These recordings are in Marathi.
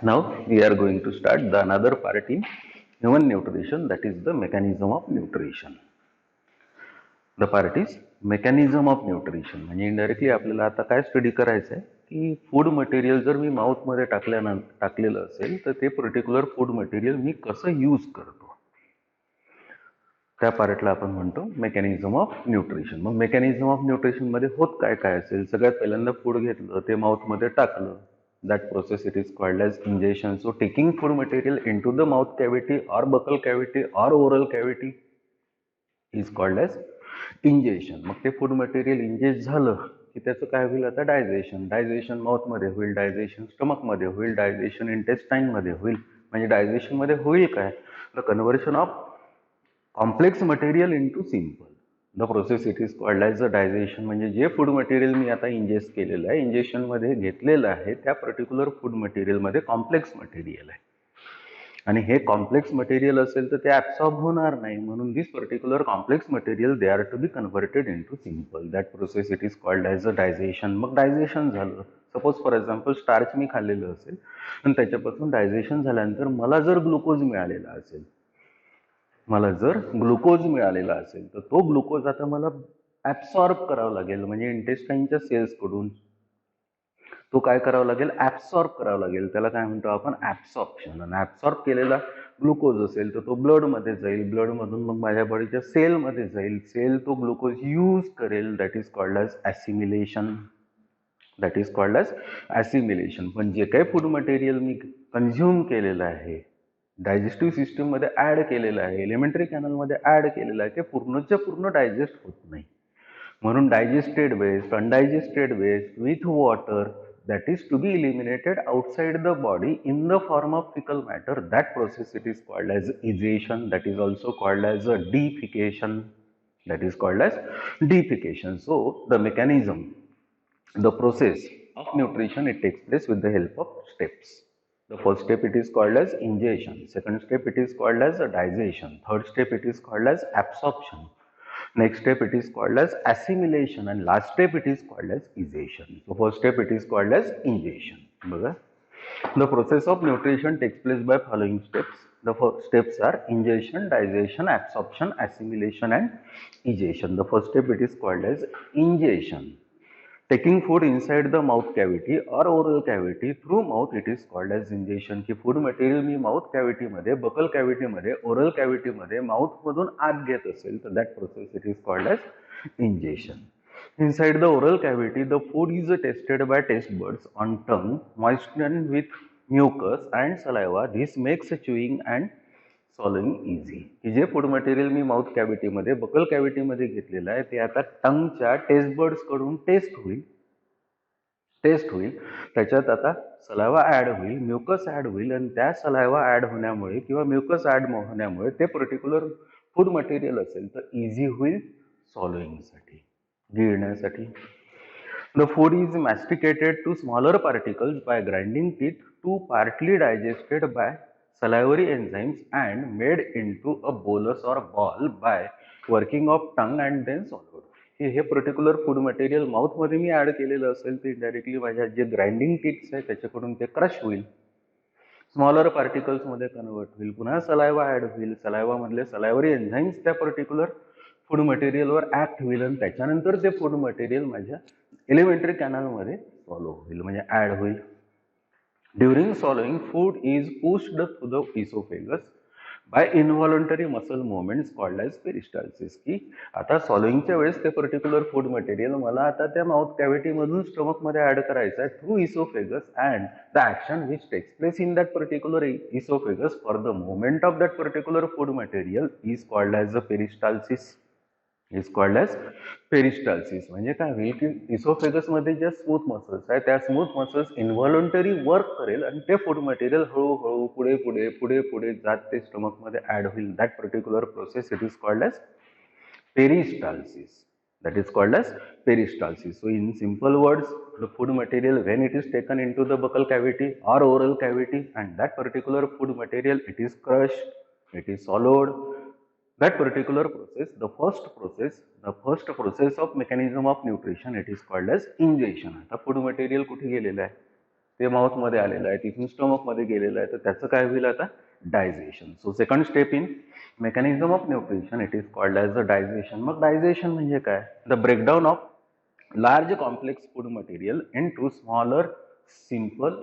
Now we are going to start the another part in human nutrition, that is the mechanism of nutrition. The part is mechanism of nutrition. म्हणजे इनडायरेक्टली आपल्याला आता काय स्टडी करायचं आहे की फूड मटेरियल जर मी माउथमध्ये टाकलेलं असेल तर ते पर्टिक्युलर फूड मटेरियल मी कसं यूज करतो, त्या पार्टला आपण म्हणतो मेकॅनिझम ऑफ न्यूट्रिशन. मग मेकॅनिझम ऑफ न्यूट्रिशन मध्ये होत काय काय असेल, सगळ्यात पहिल्यांदा फूड घेतलं, ते माउथमध्ये टाकलं, that process it is called as ingestion. So taking food material into the mouth cavity or buccal cavity or oral cavity is called as ingestion. मग ते फूड मटेरियल इंजेस्ट झालं की त्याचं काय होईल, आता डायजेशन. डायजेशन माउथमध्ये होईल, डायजेशन स्टमकमध्ये होईल, डायजेशन इंटेस्टाईनमध्ये होईल. म्हणजे डायजेशनमध्ये होईल काय, the conversion of complex material into simple. The process it is called as a digestion. म्हणजे जे फूड मटेरियल मी आता इंजेस्ट केलेलं आहे, इंजेक्शनमध्ये घेतलेलं आहे, त्या पर्टिक्युलर फूड मटेरियलमध्ये कॉम्प्लेक्स मटेरियल आहे आणि हे कॉम्प्लेक्स मटेरियल असेल तर ते ॲब्सॉर्ब होणार नाही. म्हणून this particular complex material they are to be converted in to simple. That process it is called as a digestion. मग डायजेशन झालं, सपोज फॉर एक्झाम्पल स्टार्च मी खाल्लेलं असेल आणि त्याच्यापासून डायजेशन झाल्यानंतर मला जर ग्लुकोज मिळालेला असेल, तर तो ग्लुकोज आता मला ॲब्सॉर्ब करावा लागेल. म्हणजे इंटेस्टाईनच्या सेल्सकडून तो काय करावा लागेल, ॲब्सॉर्ब करावा लागेल. त्याला काय म्हणतो आपण, ॲब्सॉर्प्शन. आणि ॲब्सॉर्ब केलेला ग्लुकोज असेल तर तो ब्लडमध्ये जाईल, ब्लडमधून मग माझ्या बॉडीच्या सेलमध्ये जाईल, सेल तो ग्लुकोज यूज करेल. That is called as assimilation. पण जे काही फूड मटेरियल मी कन्झ्युम केलेलं आहे, डायजेस्टिव्ह सिस्टीममध्ये ॲड केलेलं आहे, एलिमेंटरी कॅनलमध्ये ॲड केलेलं आहे, ते पूर्णच्या पूर्ण डायजेस्ट होत नाही. म्हणून digested waste, undigested waste with water, that is to be eliminated outside the body in the form of fecal matter. That process it is called as egestion. That is also called as a defecation. So the mechanism, the process of nutrition, it takes place with the help of steps. The first step it is called as ingestion, second step it is called as digestion, third step it is called as absorption, next step it is called as assimilation, and last step it is called as egestion. So first step it is called as ingestion. The process of nutrition takes place by following steps. The first steps are ingestion, digestion, absorption, assimilation and egestion. The first step it is called as ingestion. Taking food inside the mouth cavity or oral cavity through mouth, it is called as ingestion. की फूड मटेरियल मी माउथ कॅव्हिटीमध्ये, बकल कॅव्हिटीमध्ये, ओरल कॅव्हिटीमध्ये माउथमधून आत घेत असेल तर that process it is called as ingestion. Inside the oral cavity, the food is tested by taste buds on tongue, moistened with mucus and saliva. This makes chewing and solving easy. की जे फूड मटेरियल मी माउथ कॅव्हिटीमध्ये, बकल कॅव्हिटीमध्ये घेतलेलं आहे, ते आता टंगच्या टेस्ट बर्ड्स कडून टेस्ट होईल. त्याच्यात आता सलायवा ॲड होईल, म्युकस ॲड होईल, आणि त्या सलायवा ॲड होण्यामुळे किंवा म्युकस ॲड होण्यामुळे ते पर्टिक्युलर फूड मटेरियल असेल तर इझी होईल सॉल्विंगसाठी, गिळण्यासाठी. The food is masticated to smaller particles by grinding teeth to partly digested by salivary enzymes and made into a bolus or ball by working of tongue and then swallowed. हे पर्टिक्युलर फूड मटेरियल माउथमध्ये मी ॲड केलेलं असेल ते डायरेक्टली माझ्या जे ग्राइंडिंग टिप्स आहे त्याच्याकडून ते क्रश होईल, स्मॉलर पार्टिकल्समध्ये कन्वर्ट होईल, पुन्हा सलायवा ॲड होईल, सलायवामधले सलायवरी एन्झाईम्स त्या पर्टिक्युलर फूड मटेरियलवर ॲक्ट होईल आणि त्याच्यानंतर ते फूड मटेरियल माझ्या एलिमेंटरी कॅनलमध्ये सॉल्व होईल, म्हणजे ॲड होईल. During swallowing food is pushed through the oesophagus by involuntary muscle movements called as peristalsis. की आता सॉल्विंगच्या वेळेस ते पर्टिक्युलर फूड मटेरियल मला आता त्या माउथ कॅव्हिटीमधून स्टमकमध्ये ॲड करायचं आहे through oesophagus, and the action which takes place in that particular oesophagus for the movement of that particular food material is called as a peristalsis. म्हणजे काय होईल की इसोफेगसमध्ये ज्या स्मूथ मसल्स आहेत त्या स्मूथ मसल्स इन्व्हॉलंटरी वर्क करेल आणि ते फूड मटेरियल हळूहळू पुढे पुढे पुढे पुढे जात ते स्टमकमध्ये ॲड होईल. That particular process it is called as peristalsis. That is called as peristalsis. So in simple words, the food material when it is taken into the buccal cavity or oral cavity, and that particular food material it is crushed, it is swallowed. That particular process, the first process of mechanism of nutrition, it is called as ingestion. आता फूड मटेरियल कुठे गेलेलं आहे, ते माउथमध्ये आलेलं आहे, तिथून स्टमकमध्ये गेलेलं आहे, तर त्याचं काय होईल आता? Digestion. So second step in mechanism of nutrition, it is called as a digestion. मग डायजेशन म्हणजे काय? The breakdown of large complex food material into smaller, simple,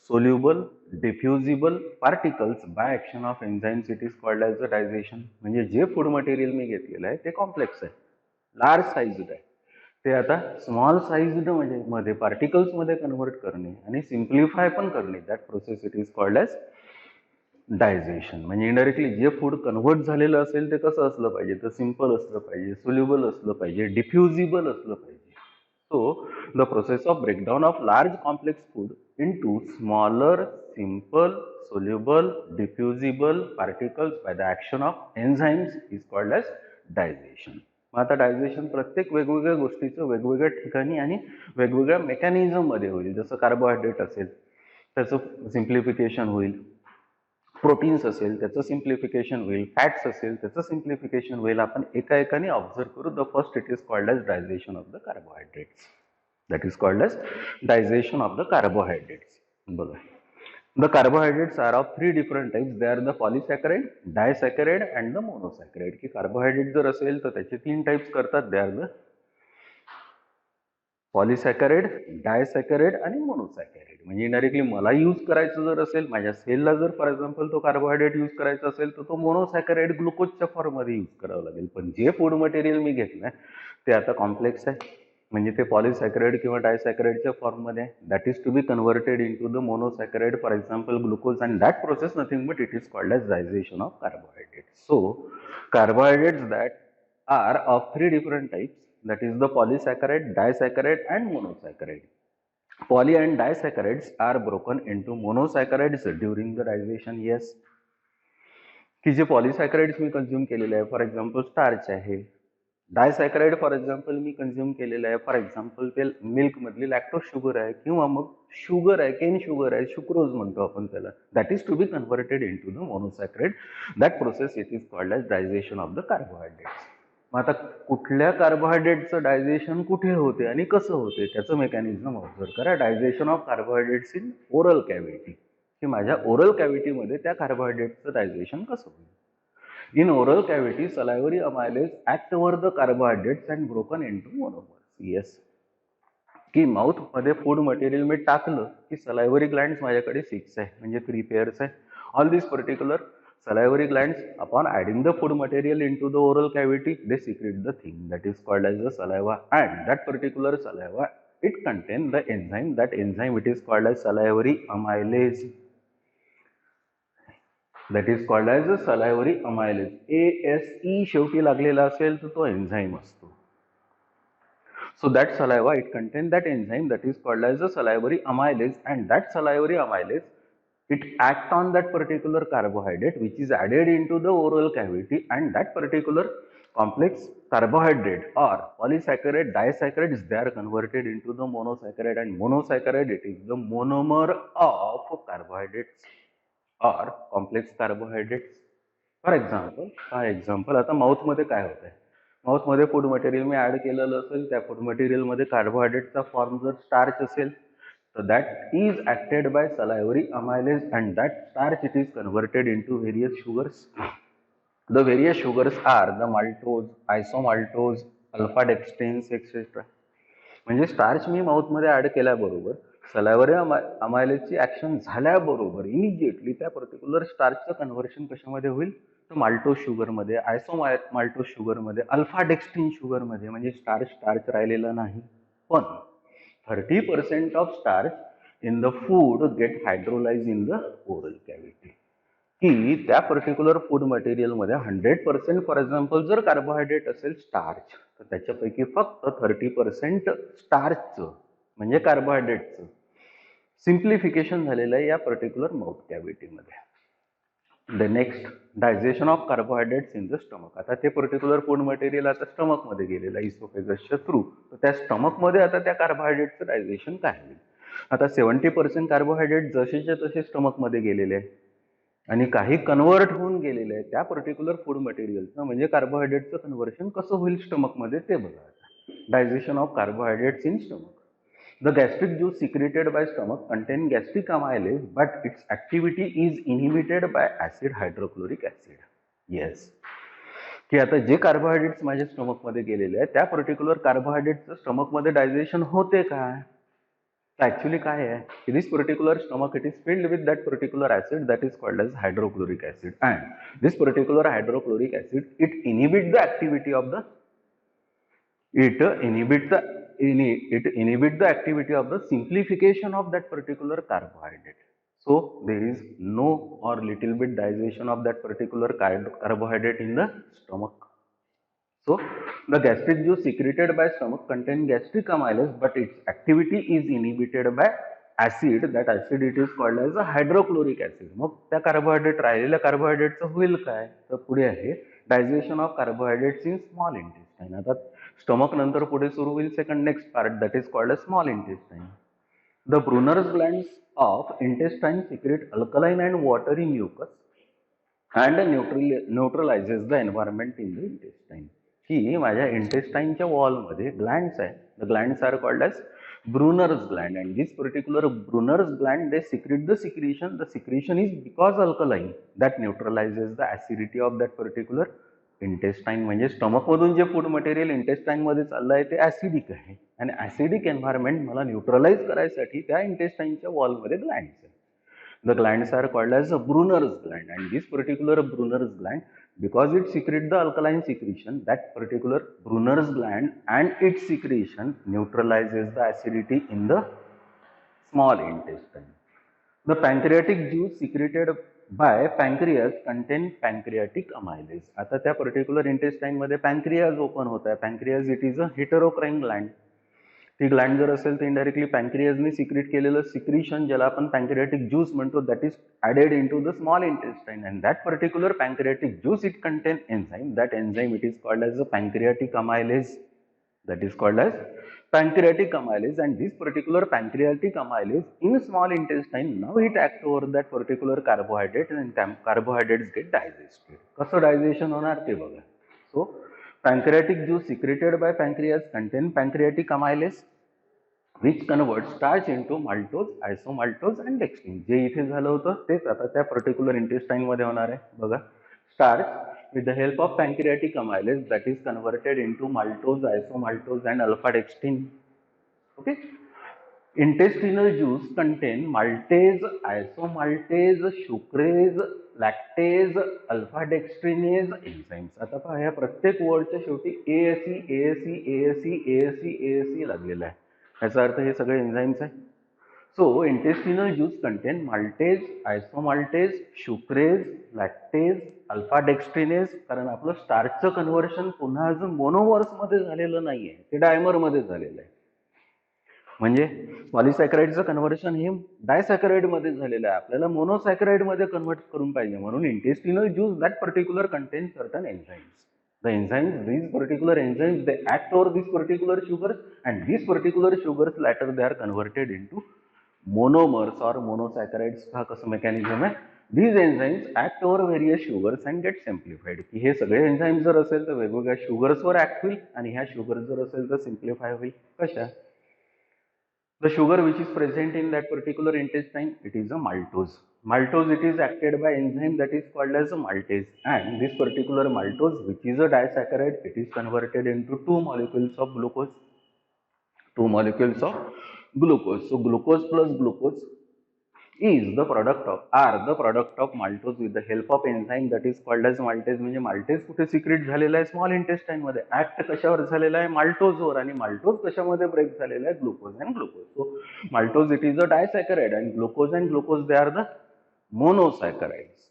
soluble, diffusible particles by action of enzymes, it is called as the digestion. म्हणजे जे फूड मटेरियल मी घेतलेलं आहे ते कॉम्प्लेक्स आहे, लार्ज साईज्ड आहे, ते आता स्मॉल साईज्ड म्हणजे मध्ये पार्टिकल्स मध्ये कन्व्हर्ट करणे आणि सिम्प्लिफाय पण करणे, that process it is called as digestion. म्हणजे इनडायरेक्टली जे फूड कन्व्हर्ट झालेलं असेल ते कसं असलं पाहिजे? तर सिम्पल असलं पाहिजे, सोल्युबल असलं पाहिजे, डिफ्युजिबल असलं पाहिजे. So, the process of breakdown of large complex food into smaller, simple, soluble, diffusible particles by the action of enzymes is called as digestion. मग आता डायजेशन प्रत्येक वेगवेगळ्या गोष्टीचं वेगवेगळ्या ठिकाणी आणि वेगवेगळ्या मेकॅनिझम मध्ये होईल. जसं कार्बोहायड्रेट असेल त्याचं सिम्प्लिफिकेशन होईल, प्रोटीन्स असेल त्याचं सिम्प्लिफिकेशन होईल, फॅट्स असेल त्याचं सिम्प्लिफिकेशन होईल. आपण एका एकाने ऑब्झर्व करू. The first it is called as digestion of the carbohydrates. That is called as digestion of the carbohydrates. बघा, the carbohydrates are of 3 different types. They are the polysaccharide, disaccharide and the monosaccharide. की कार्बोहायड्रेट जर असेल तर त्याचे 3 टाइप्स करतात. दे आर द पॉलिसॅकराइड, डायसॅकराइड आणि मोनोसॅकराइड. म्हणजे इनडायरेक्टली मला यूज करायचं जर असेल, माझ्या सेलला जर फॉर एक्झाम्पल तो कार्बोहायड्रेट यूज करायचा असेल तर तो मोनोसॅकराइड ग्लुकोजच्या फॉर्ममध्ये यूज करावं लागेल. पण जे फूड मटेरियल मी घेतलंय ते आता कॉम्प्लेक्स आहे, म्हणजे ते पॉलिसॅकराइड किंवा डायसॅकराइडच्या फॉर्ममध्ये आहे. That is to be converted in to the monosaccharide, for example glucose, and that process nothing but it is called as digestion of carbohydrate. So carbohydrates that are of 3 different types, that is the polysaccharide, disaccharide and monosaccharide. Poly and disaccharides are broken into monosaccharides during the digestion. Yes, की जे पॉलिसॅकराइड्स मी कंझ्युम केलेले आहे, फॉर एक्झाम्पल स्टार्च आहे. डायसॅकराइड फॉर एक्झाम्पल मी कंझ्युम केलेलं आहे, फॉर एक्झाम्पल ते मिल्क मधली लॅक्टोज शुगर आहे किंवा मग शुगर आहे, केन शुगर आहे, शुक्रोज म्हणतो आपण त्याला. That is to be converted in to the monosaccharide. That process it is called as digestion of the carbohydrates. मग आता कुठल्या कार्बोहायड्रेटचं डायजेशन कुठे होते आणि कसं होते त्याचं मेकॅनिझम ऑब्झर्व करा. Digestion of carbohydrates in oral cavity, की माझ्या ओरल कॅव्हिटीमध्ये त्या कार्बोहायड्रेटचं डायजेशन कसं होईल. In oral cavity, salivary amylase act over the carbohydrates and broken into monomers. Yes. की माउथ मध्ये फूड मटेरियल मी टाकलं की सलायव्हरी ग्लँड्स माझ्याकडे 6 आहे, म्हणजे 3 पेअर्स आहे. All this particular salivary glands, upon adding the food material into the oral cavity, they secrete the thing that is called as the saliva, and that particular saliva, it contains the enzyme. That enzyme it is called as salivary amylase. That is called as the salivary amylase. ASE शेवटी लागलेला असेल तर तो एन्झाईम असतो. So that saliva, it contains that enzyme that is called as the salivary amylase, and that salivary amylase, it acts on that particular carbohydrate which is added into the oral cavity, and that particular complex carbohydrate or polysaccharide, disaccharides, they are converted into the monosaccharide, and monosaccharide, it is the monomer of carbohydrates or complex carbohydrates. For example आता माउथ मध्ये काय होत आहे, माउथ मध्ये फूड मटेरियल मी ऍड केलेलं असेल, त्या फूड मटेरियल मध्ये कार्बोहायड्रेटचा फॉर्म जर स्टार्च असेल तर that is acted by salivary amylase, and that starch it is converted into various sugars. The various sugars are the maltose, isomaltose, alpha dextrins etcetera. म्हणजे स्टार्च मी माउथ मध्ये ऍड केल्याबरोबर सलायव्हरी अमायलेजची ऍक्शन झाल्याबरोबर इमिजिएटली त्या पर्टिक्युलर स्टार्चचं कन्व्हर्शन कशामध्ये होईल, तर माल्टोज शुगरमध्ये, आयसोमाल्टोज शुगरमध्ये, अल्फा डेक्स्टिन शुगरमध्ये. म्हणजे स्टार्च राहिलेला नाही, पण 30% of starch in the food get hydrolyse in the oral cavity. की त्या पर्टिक्युलर फूड मटेरियलमध्ये 100% फॉर एक्झाम्पल जर कार्बोहायड्रेट असेल स्टार्च, तर त्याच्यापैकी फक्त 30% स्टार्चचं म्हणजे कार्बोहायड्रेटचं सिम्प्लिफिकेशन झालेलं आहे या पर्टिक्युलर माउथ कॅव्हिटीमध्ये. The next, digestion of carbohydrates in the stomach. आता ते पर्टिक्युलर फूड मटेरियल आता स्टमकमध्ये गेलेलं आहे इसोफेगसच्या थ्रू, तर त्या स्टमकमध्ये आता त्या कार्बोहायड्रेटचं डायजेशन काय होईल. आता 70% कार्बोहायड्रेट जसेच्या तसे स्टमकमध्ये गेलेले आहे आणि काही कन्व्हर्ट होऊन गेलेले आहे त्या पर्टिक्युलर फूड मटेरियलचं, म्हणजे कार्बोहायड्रेटचं कन्व्हर्शन कसं होईल स्टमकमध्ये ते बघा. Digestion of carbohydrates in stomach. The gastric juice secreted by stomach contain gastric amylase, but its activity is inhibited by acid hydrochloric acid. Yes. की आता जे कार्बोहायड्रेट्स माझ्या स्टमकमध्ये गेलेले आहेत त्या पर्टिक्युलर कार्बोहायड्रेटचं स्टमकमध्ये डायजेशन होते का? ऍक्च्युली काय आहे, this particular stomach it is filled with that particular acid that is called as hydrochloric acid, and this particular hydrochloric acid it inhibit the activity of the inhibit the activity of the simplification of that particular carbohydrate. So there is no or little bit digestion of that particular carbohydrate in the stomach. So the gastric juice secreted by stomach contain gastric amylase, but its activity is inhibited by acid. That acid it is called as a hydrochloric acid. मग त्या कार्बोहायड्रेट राहिलेल्या कार्बोहायड्रेटचं होईल काय, तर पुढे आहे digestion of carbohydrates in small intestine. आता स्टमक नंतर पुढे सुरू होईल second next part that is called a small intestine. The Brunner's glands of intestine secrete alkaline and watery mucus and neutralises the environment in the intestine. की माझ्या इंटेस्टाइनच्या वॉलमध्ये ग्लँड्स आहे. The glands are called as Brunner's gland, and this particular Brunner's gland they secrete the secretion. The secretion is because alkaline that neutralizes the acidity of that particular intestine. म्हणजे स्टमक मधून जे फूड मटेरियल इंटेस्टाइन मध्ये चाललं आहे ते ऍसिडिक आहे आणि ऍसिडिक एन्व्हायरमेंट मला न्यूट्रलाइज करायसाठी त्या इंटेस्टाइनच्या वॉलमध्ये ग्लँड्स आहे. The glands are called as a Brunner's gland, and this particular Brunner's gland, because it secretes the alkaline secretion, that particular Brunner's gland and its secretion neutralizes the acidity in the small intestine. The pancreatic juice secreted by pancreas contain pancreatic amylase. आता त्या पर्टिक्युलर इंटेस्टाइन मध्ये पॅन्क्रियाज ओपन होत आहे. Pancreas it is a heterocrine gland. ती ग्लँड जर असेल तर इनडायरेक्टली पॅन्क्रियाजने सिक्रेट केलेलं सिक्रिशन ज्याला आपण पॅन्क्रियाटिक ज्यूस म्हणतो that is added in to the small intestine, and that particular pancreatic juice it contain enzyme. That enzyme it is called as a pancreatic amylase. That is called as pancreatic amylase, and this particular pancreatic amylase in small intestine now it acts over that particular carbohydrate and carbohydrates get digested. कसं डायजेशन होणार ते बघा. So pancreatic juice secreted by pancreas contain pancreatic amylase which converts starch into maltose, isomaltose and dextrin. जे इथे झालं होतं तेच आता त्या पर्टिक्युलर इंटेस्टाइन मध्ये होणार आहे बघा. Starch with the help of pancreatic amylase that is converted into maltose, isomaltose and alpha dextrin. Okay. Intestinal juice contain maltase, isomaltase, sucrase, lactase, alpha dextrinase enzymes. आता पहा या प्रत्येक वर्डच्या शेवटी ASE लागलेला आहे. याचा अर्थ हे सगळे एन्झाइम्स आहे. So intestinal juice contain maltase, isomaltase, sucrase, lactase, alpha dextrinase. कारण आपलं स्टार्चचं कन्व्हर्शन पुन्हा अजून मोनोमर्स मध्ये झालेलं नाहीये, ते डायमर मध्ये झालेलं आहे. म्हणजे पॉलिसॅकराइडचं कन्व्हर्शन हे डायसॅकराइड मध्ये झालेलं आहे. आपल्याला मोनोसॅकराइड मध्ये कन्व्हर्ट करून पाहिजे म्हणून intestinal juice that particular content certain enzymes. The enzymes, these particular enzymes, they act over these particular sugars, and these particular sugars later they are converted into monomers or monosaccharides. हा कसं मेकॅनिझम आहे. These enzymes act over various sugars and get simplified. की हे सगळे एन्झाइम्स जर असेल तर वेगवेगळ्या शुगर्सवर ऍक्ट होईल आणि ह्या शुगर जर असेल तर सिम्प्लिफाय होईल. कशा? The sugar which is present in that particular intestine, it is a maltose. Maltose it is acted by enzyme that is called as a maltase, and this particular maltose which is a disaccharide, it is converted into two molecules of glucose. So glucose plus glucose is the product of maltose with the help of enzyme that is called as maltase. म्हणजे maltase कुठे सिक्रेट झालेला आहे स्मॉल इंटेस्टाइन मध्ये. ऍक्ट कशावर झालेला आहे माल्टोजवर, आणि माल्टोज कशामध्ये ब्रेक झालेला आहे glucose and glucose. So maltose it is a disaccharide and glucose they are the monosaccharides.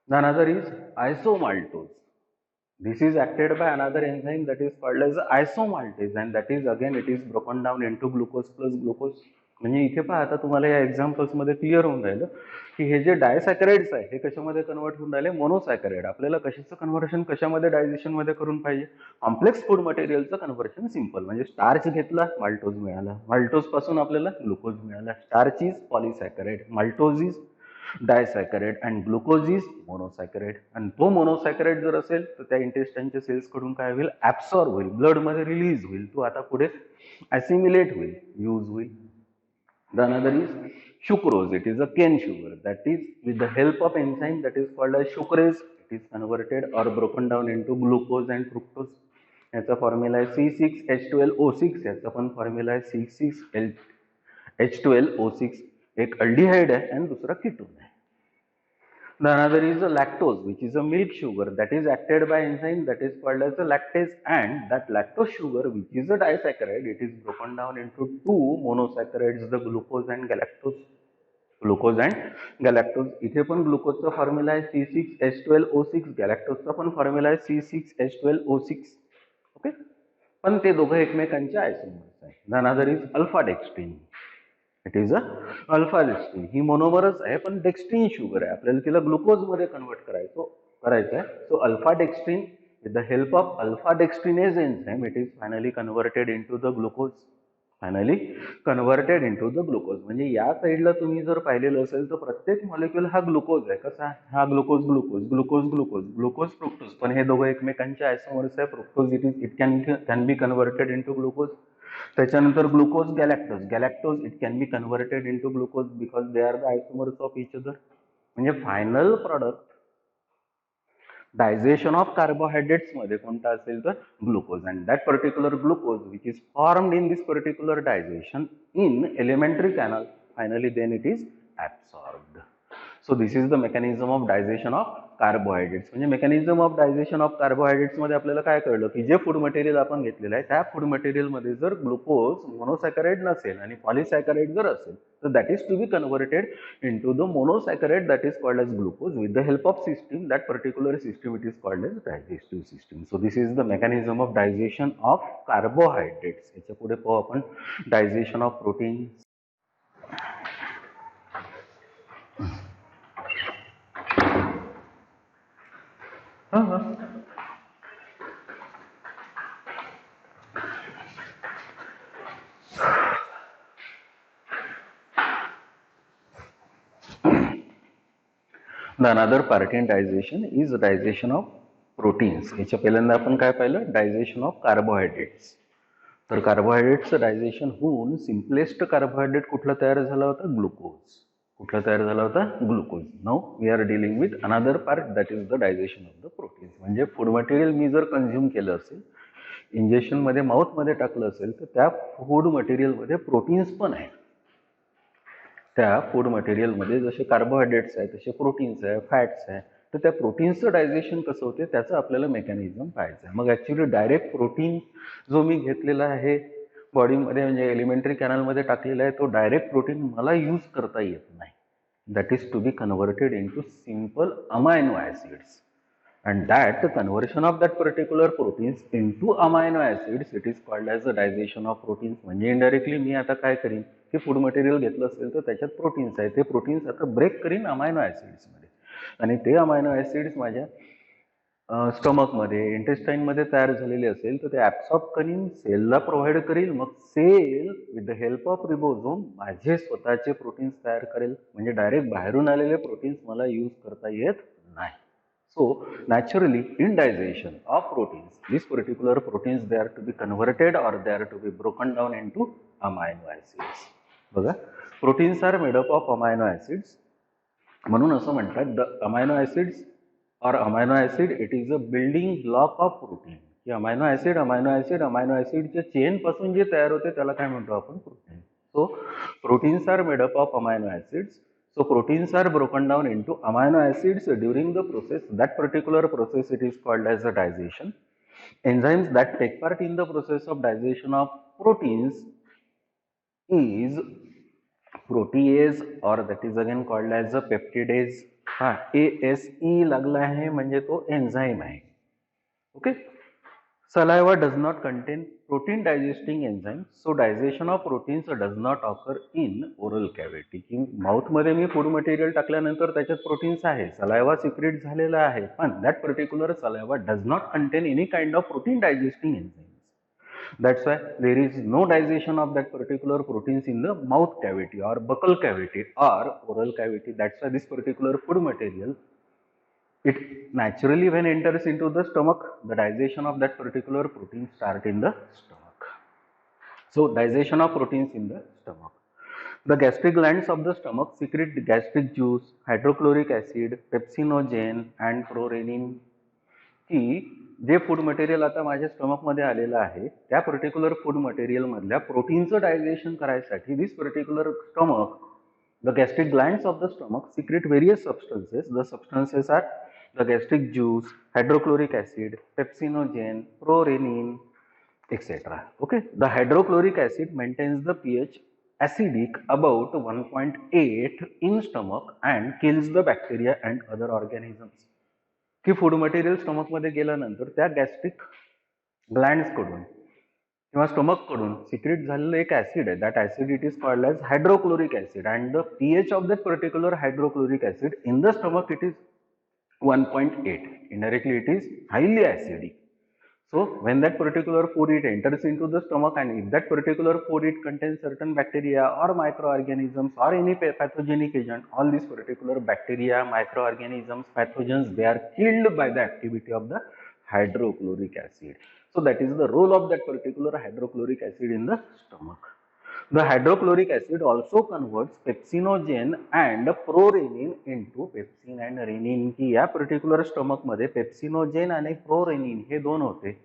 The another is isomaltose. This is acted by another enzyme that is called as isomaltase, and that is again it is broken down into glucose plus glucose. म्हणजे इथे पहा आता तुम्हाला या एक्झाम्पल्स मध्ये क्लिअर होऊन राहिलं की हे जे डायसॅकराइड्स आहे हे कशामध्ये कन्वर्ट होऊन राहिले मोनोसॅकराइड. आपल्याला कशाचं कन्व्हर्शन कशामध्ये डायजेशन मध्ये करून पाहिजे कॉम्प्लेक्स फूड मटेरियलचं कन्व्हर्शन सिंपल. म्हणजे स्टार्च घेतला माल्टोज मिळाला, माल्टोज पासून आपल्याला ग्लुकोज मिळाला. Starch is polysaccharide, maltose is disaccharide and glucose is monosaccharide. आणि तो मोनोसॅकराइड जर असेल तर त्या इंटेस्टाइनच्या सेल्स कडून काय होईल ऍब्सॉर्ब होईल, ब्लड मध्ये रिलीज होईल, तो आता पुढे ऍसिमिलेट होईल, यूज होईल. The another is sucrose. It is a cane sugar. That is, with the help of enzyme that is called as sucrase, it is converted or broken down into glucose and fructose. याचा फॉर्म्युला आहे C6H12O6. याचा पण फॉर्म्युला आहे C6H12O6. एक अल्डिहाइड आहे आणि दुसरा कीटोन आहे. The another is a lactose, which is a milk sugar that is acted by enzyme that is called as a lactase, and that lactose sugar, which is a disaccharide, it is broken down into two monosaccharides, the glucose and galactose. Glucose and galactose. इथे पण ग्लुकोजचा फॉर्म्युला आहे C6H12O6, गॅलॅक्टोजचा पण फॉर्म्युला आहे C6H12O6. ओके, पण ते दोघं एकमेकांच्या आयसोमर्स आहे. The another is alpha dextrin. It is a alpha dextrin. ही मोनोमरच आहे पण डेक्स्ट्रीन शुगर आहे. आपल्याला तिला ग्लुकोज मध्ये कन्वर्ट करायचं आहे. So alpha dextrin with the help of alpha dextrinase enzyme, it is finally converted into the glucose. म्हणजे या साईडला तुम्ही जर पाहिलेलं असेल तर प्रत्येक मॉलिक्यूल हा ग्लुकोज आहे. कसा? हा ग्लुकोज फ्रुक्टोज. पण हे दोघं एकमेकांचे आयसोमर्स आहे. Fructose it can be converted into glucose. त्याच्यानंतर glucose galactose it can be converted into glucose because they are the isomers of each other. म्हणजे final product digestion of carbohydrates मध्ये कोणता असेल तर glucose. And that particular glucose which is formed in this particular digestion in alimentary canal, finally then it is absorbed. So this is the mechanism of digestion of carbohydrates. म्हणजे mechanism of digestion of carbohydrates मध्ये आपल्याला काय कळलं की जे फूड मटेरियल आपण घेतलेलं आहे त्या फूड मटेरियल मध्ये जर ग्लुकोज मोनोसॅकराइड नसेल आणि पॉलिसॅकराइड जर असेल तर that is to be converted into the monosaccharide that is called as glucose with the help of system. That particular system it is called as digestive system. So this is the mechanism of digestion of carbohydrates. याच्या पुढे पाहू आपण digestion of proteins. The another part in digestion is digestion of proteins. याच्या पहिल्यांदा आपण काय पाहिलं? Digestion of carbohydrates. तर कार्बोहायड्रेटचं डायजेशन होऊन सिम्पलेस्ट कार्बोहायड्रेट कुठला तयार झाला होता? ग्लुकोज. कुठला तयार झाला होता? Glucose. Now we are dealing with another part that is the digestion of the proteins. म्हणजे फूड मटेरियल मी जर कन्झ्युम केलं असेल, इंजेक्शन मध्ये माउथ मध्ये टाकलं असेल तर त्या फूड मटेरियल मध्ये प्रोटीन्स पण आहे. त्या फूड मटेरियलमध्ये जसे कार्बोहायड्रेट्स आहे तसे प्रोटीन्स आहे, फॅट्स आहे. तर त्या प्रोटीन्सचं डायजेशन कसं होते त्याचं आपल्याला मेकॅनिझम पाहायचं आहे. मग ॲक्च्युली डायरेक्ट प्रोटीन जो मी घेतलेला आहे बॉडीमध्ये म्हणजे एलिमेंटरी कॅनलमध्ये टाकलेला आहे तो डायरेक्ट प्रोटीन मला यूज करता येत नाही. That is to be converted into simple amino acids. And that the conversion of that particular proteins into amino acids, it is called as the digestion of proteins. म्हणजे इनडायरेक्टली मी आता काय करीन की फूड मटेरियल घेतलं असेल तर त्याच्यात प्रोटीन्स आहे, ते प्रोटीन्स आता ब्रेक करीन अमायनो ॲसिड्स मध्ये आणि ते अमायनो ॲसिड्स माझ्या स्टमकमध्ये इंटेस्टाईनमध्ये तयार झालेले असेल तर ते ॲब्सॉर्ब करीन, सेलला प्रोव्हाइड करील. मग cell with the help of ribosome माझे स्वतःचे प्रोटीन्स तयार करेल. म्हणजे डायरेक्ट बाहेरून आलेले प्रोटीन्स मला यूज करता येत नाही. So naturally in digestion of proteins, these particular proteins they are to be converted or they are to be broken down into amino acids. बघा, proteins are made up of amino acids. म्हणून असं म्हणतात the amino acids or amino acid it is a building block of protein. की amino acid च्या चेन पासून जे तयार होते त्याला काय म्हणतो आपण? Protein. So proteins are made up of amino acids. So proteins are broken down into amino acids during the process. That particular process it is called as a digestion. Enzymes that take part in the process of digestion of proteins is protease or that is again called as a peptidase. ASE लागला आहे म्हणजे तो एन्झाइम आहे. Okay. Saliva does not contain protein digesting enzymes, so digestion of proteins does not occur in oral cavity. की माउथ मध्ये मी फूड मटेरियल टाकल्यानंतर त्याच्यात प्रोटीन्स आहे, सलायवा सिक्रेट झालेला आहे, पण that particular saliva does not contain any kind of protein digesting enzymes. That's why there is no digestion of that particular proteins in the mouth cavity or buccal cavity or oral cavity. That's why this particular food material, it naturally when enters into the stomach, the digestion of that particular protein start in the stomach. So digestion of proteins in the stomach. The gastric glands of the stomach secrete gastric juice, hydrochloric acid, pepsinogen and prorenin. की जे फूड मटेरियल आता माझ्या स्टमकमध्ये आलेलं आहे त्या पर्टिक्युलर फूड मटेरियल मधल्या प्रोटीनचं डायजेशन करायसाठी this particular stomach, the gastric glands of the stomach secrete various substances. The substances are the gastric juice, hydrochloric acid, pepsinogen, prorennin, etc. Okay, the hydrochloric acid maintains the pH acidic about 1.8 in stomach and kills the bacteria and other organisms. की फूड मटेरियल स्टमक मध्ये गेल्यानंतर त्या गॅस्ट्रिक ग्लँड्स कडून किंवा स्टमक कडून सिक्रेट झालेलं एक ऍसिड आहे, that acid it is called as hydrochloric acid and the pH of that particular hydrochloric acid in the stomach it is 1.8. indirectly it is highly acidic. So when that particular food it enters into the stomach, and if that particular food it contains certain bacteria or microorganisms or any pathogenic agent, all these particular bacteria, microorganisms, pathogens, they are killed by the activity of the hydrochloric acid. So that is the role of that particular hydrochloric acid in the stomach. The hydrochloric acid also converts pepsinogen and prorenin into pepsin and renin. की या पर्टिक्युलर स्टमक मध्ये पेप्सिनोजेन आणि प्रोरेनिन हे दोन होते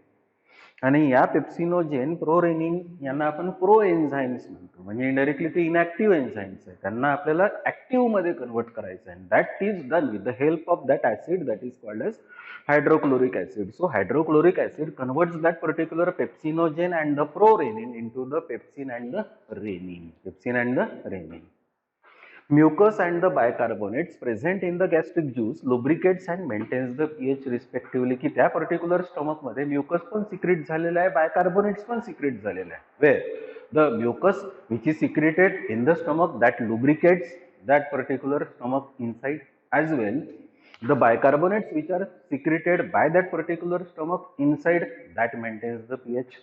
आणि या पेप्सिनोजेन प्रोरेनिन यांना आपण प्रो एन्झाइम्स म्हणतो. म्हणजे इनडायरेक्टली ते इनॅक्टिव्ह एन्झाइम्स आहेत, त्यांना आपल्याला ऍक्टिव्ह मध्ये कन्वर्ट करायचं आहे. That is done with the help of that acid that is called as hydrochloric acid. So hydrochloric acid converts that particular pepsinogen and the prorenin into the pepsin and the renin. Pepsin and the renin. Mucus and the bicarbonates present in the gastric juice lubricates and maintains the pH respectively. की त्या पर्टिक्युलर स्टमक मध्ये म्युकस पण सिक्रेट झालेला आहे, बायकार्बोनेट्स पण सिक्रेट झालेला आहे. Where the mucus which is secreted in the stomach that lubricates that particular stomach inside, as well the bicarbonates which are secreted by that particular stomach inside, that maintains the pH.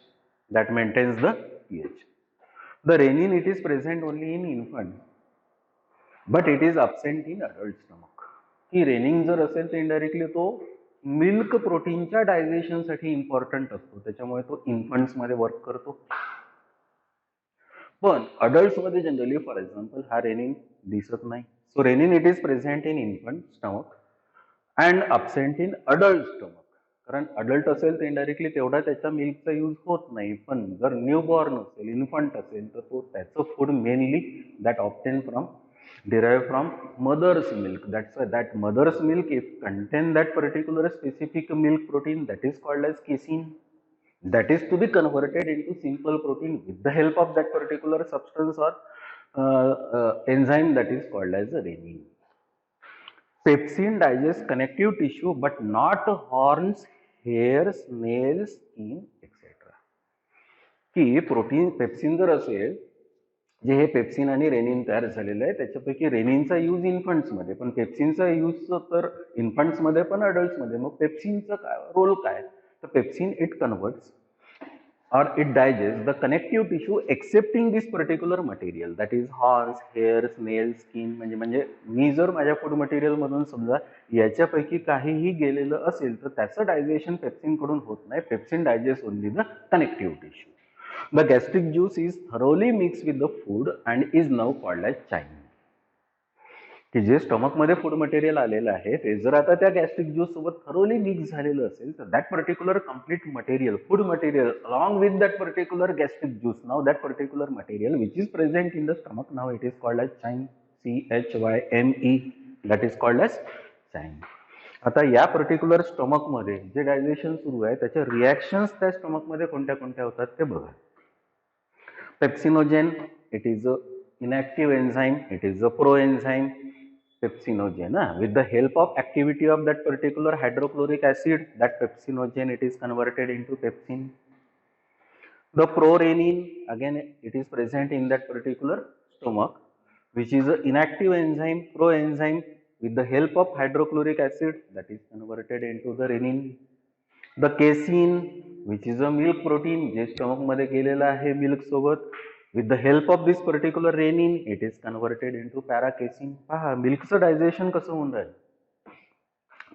The renin it is present only in infant, but it is absent in adult stomach. की रेनिन जर असेल तर इनडायरेक्टली तो मिल्क प्रोटीनच्या डायजेशन साठी इम्पॉर्टंट असतो, त्याच्यामुळे तो इन्फंट्स मध्ये वर्क करतो. पण अडल्ट्स मध्ये जनरली फॉर एक्झाम्पल हा रेनिन दिसत नाही. So rennin it is present in infant stomach and absent in adult stomach. कारण अडल्ट असेल तर इनडायरेक्टली तेवढा त्याचा मिल्कचा यूज होत नाही, पण जर न्यूबॉर्न असेल, इन्फंट असेल तर तो त्याचं food mainly that obtain from derived from mother's milk. That's why that mother's milk if contain that particular specific milk protein that is called as casein, that is to be converted into simple protein with the help of that particular substance or enzyme that is called as renin. Pepsin digests connective tissue but not horns, hairs, nails, skin, etc. की प्रोटीन पेप्सिन जर असेल, जे हे पेप्सिन आणि रेनिन तयार झालेलं आहे त्याच्यापैकी रेनिनचा यूज इन्फंट्स मध्ये, पण पेप्सिनचा यूज तर इन्फंट्स मध्ये पण अडल्ट्स मध्ये. मग पेप्सिनचा रोल काय, तर pepsin it converts or it digests the connective tissue excepting this particular material, that is horns, hairs, nails, skin. म्हणजे मी जर माझ्या फूड मटेरियल मधून समजा याच्यापैकी काहीही गेलेलं असेल तर त्याचं डायजेशन पेप्सिन कडून होत नाही. Pepsin digest only the connective tissue. The gastric juice is thoroughly mixed with the food and is now called as chyme. की जे स्टमक मध्ये फूड मटेरियल आलेलं आहे ते जर आता त्या गॅस्ट्रिक ज्यूस सोबत थरोली मिक्स झालेलं असेल तर that particular complete material, food material along with that particular gastric juice, now that particular material which is present in the stomach, now it is called as chyme. CHYME, that is called as chyme. आता या पर्टिक्युलर स्टमक मध्ये जे डायजेशन सुरू आहे त्याच्या रिॲक्शन्स त्या स्टमक मध्ये कोणत्या कोणत्या होतात ते बघा. Pepsinogen, it is a inactive enzyme, it is a proenzyme. Pepsinogen, with the help of activity of that particular hydrochloric acid, that pepsinogen it is converted into pepsin. The prorenin, again it is present in that particular stomach, which is an inactive enzyme, proenzyme. With the help of hydrochloric acid, that is converted into the renin. The casein, which is a milk protein, जे स्टमक मध्ये गेलेला आहे मिल्क सोबत, with the help of this particular renin it is converted into paracasein. पहा मिल्कचं डायजेशन कसं होऊन राहील.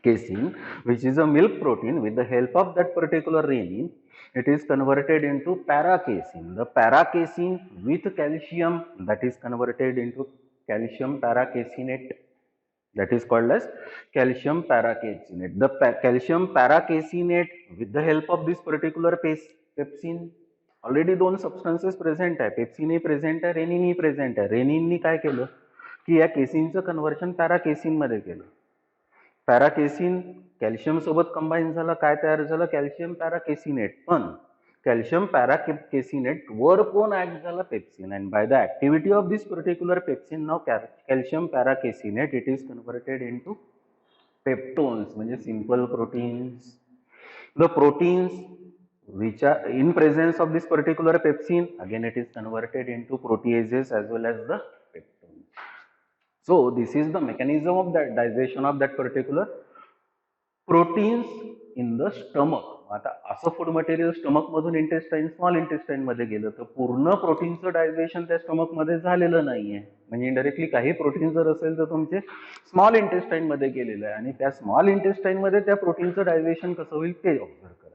casein, which is a milk protein, with the help of that particular renin, it is converted into para-casein. The para-casein with calcium, that is converted into calcium para-caseinate, that is called as calcium para-caseinate. The calcium para-caseinate with the help of this particular pepsin, already दोन सबस्टन्सेस प्रेझेंट आहे, पेप्सिनही प्रेझेंट आहे, रेनिनही प्रेझेंट आहे. रेनिननी काय केलं की या केसिनचं कन्व्हर्शन पॅराकेसिन मध्ये केलं. पॅराकेसिन कॅल्शियम सोबत कंबाईन झालं, काय तयार झालं, कॅल्शियम पॅराकेसिनेट. पण कॅल्शियम पॅराकेसिनेट वर कोण ऍक्ट झाला, pepsin. And by the activity of this particular pepsin नाव calcium paracaseinate it is converted into peptones, म्हणजे simple proteins. The proteins which are in presence of this particular pepsin, again it is converted into proteases as well as the peptones. So this is the mechanism of the digestion of that particular proteins in the stomach. आता असं फूड मटेरियल स्टमक मधून इंटेस्टाईन, स्मॉल इंटेस्टाईन मध्ये गेलं तर पूर्ण प्रोटीनचं डायजेशन त्या स्टमक मध्ये झालेलं नाहीये. म्हणजे इनडायरेक्टली काही प्रोटीन जर असेल तर तुमचे स्मॉल इंटेस्टाईन मध्ये गेलेलं आहे, आणि त्या स्मॉल इंटेस्टाईन मध्ये त्या प्रोटीनचं डायजेशन कसं होईल ते ऑब्झर्व करा.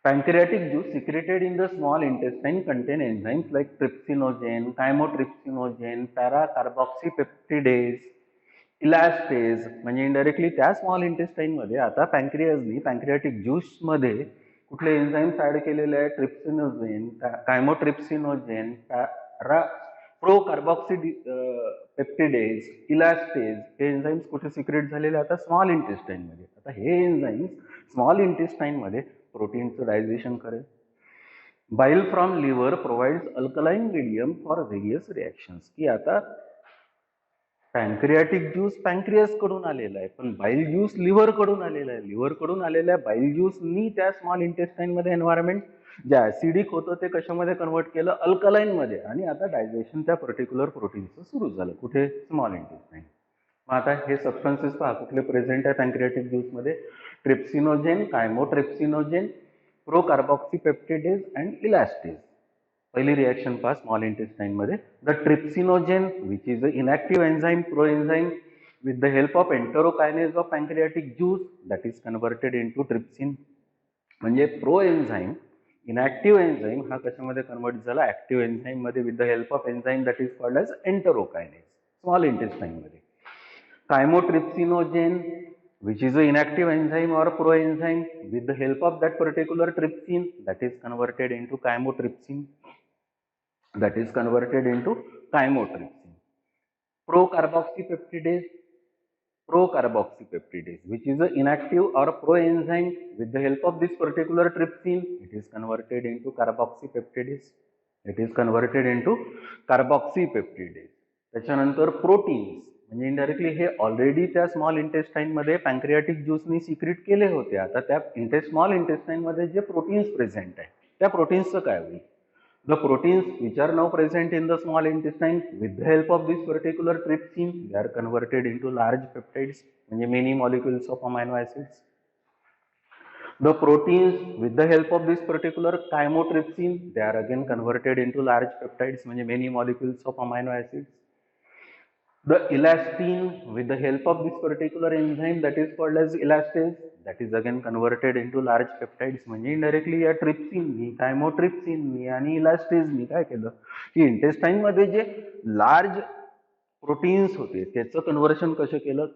Pancreatic juice secreted in the small intestine contain enzymes like trypsinogen, chymotrypsinogen, para-carboxypeptidase, elastase. म्हणजे इनडायरेक्टली त्या स्मॉल इंटेस्टाईन मध्ये आता पॅन्क्रियाजनी पॅन्क्रियाटिक ज्यूस मध्ये कुठले एन्झाईम्स ऍड केलेले आहेत, trypsinogen, chymotrypsinogen, pro कार्बॉक्सी peptidase, elastase, हे एन्झाईम्स कुठे सिक्रेट झालेले आता स्मॉल इंटेस्टाईन मध्ये. आता हे एन्झाईम्स स्मॉल इंटेस्टाईन मध्ये प्रोटीनचं डायजेशन करेल. Bile from liver provides alkaline medium for various reactions. की आता पॅन्क्रियाटिक ज्यूस पॅन्क्रियास कडून आलेला आहे, पण बाइल ज्यूस लिव्हर कडून आलेला आहे. लिव्हर कडून आलेल्या बाइल ज्यूसनी त्या स्मॉल इंटेस्टाईन मध्ये एन्व्हायरमेंट जे ऍसिडिक होतं ते कशामध्ये कन्वर्ट केलं, अल्कलाइन मध्ये. आणि आता डायजेशन त्या पर्टिक्युलर प्रोटीनचं सुरू झालं कुठे, स्मॉल इंटेस्टाईन. मग आता हे सबस्टन्सेस पहा कुठले प्रेझेंट आहे पॅन्क्रियाटिक ज्यूस मध्ये, trypsinogen, chymotrypsinogen, pro carboxypeptidase and elastase. पहिली रिएक्शन पहा स्मॉल इंटेस्टाईन मध्ये. The trypsinogen which is a inactive enzyme, pro enzyme, with the help of enterokinase of pancreatic juice that is converted into trypsin. म्हणजे प्रो एन्झाईम, इनॅक्टिव्ह एन्झाईम हा कशामध्ये कन्वर्ट झाला, ऍक्टिव्ह एन्झाईम मध्ये, with the help of enzyme that is called as enterokinase, small intestine मध्ये. Chymotrypsinogen, which is an inactive enzyme or proenzyme, with the help of that particular trypsin that is converted into chymotrypsin, that is converted into chymotrypsin. Procarboxypeptidase, which is an inactive or proenzyme, with the help of this particular trypsin it is converted into carboxypeptidase, it is converted into carboxypeptidase. त्याच्यानंतर प्रोटीन्स, म्हणजे इनडायरेक्टली हे ऑलरेडी त्या स्मॉल इंटेस्टाईन मध्ये पॅन्क्रियाटिक ज्यूसनी सिक्रेट केले होते. आता त्या स्मॉल इंटेस्टाईन मध्ये जे प्रोटीन्स प्रेझेंट आहे त्या प्रोटीन्सचं काय होईल, the proteins which are now present in the small intestine with the help of this particular trypsin they are converted into large peptides, म्हणजे many molecules of amino acids. The proteins with the help of this particular chymotrypsin they are again converted into large peptides, म्हणजे many molecules of amino acids. The elastin with the help of this particular enzyme that is called as elastase that is again converted into large peptides. म्हणजे indirectly या ट्रिप्सिननी, कायमोट्रिप्सिननी आणि इलास्टेजनी काय केलं की इंटेस्टाईन मध्ये जे लार्ज प्रोटीन्स होते त्याचं कन्व्हर्शन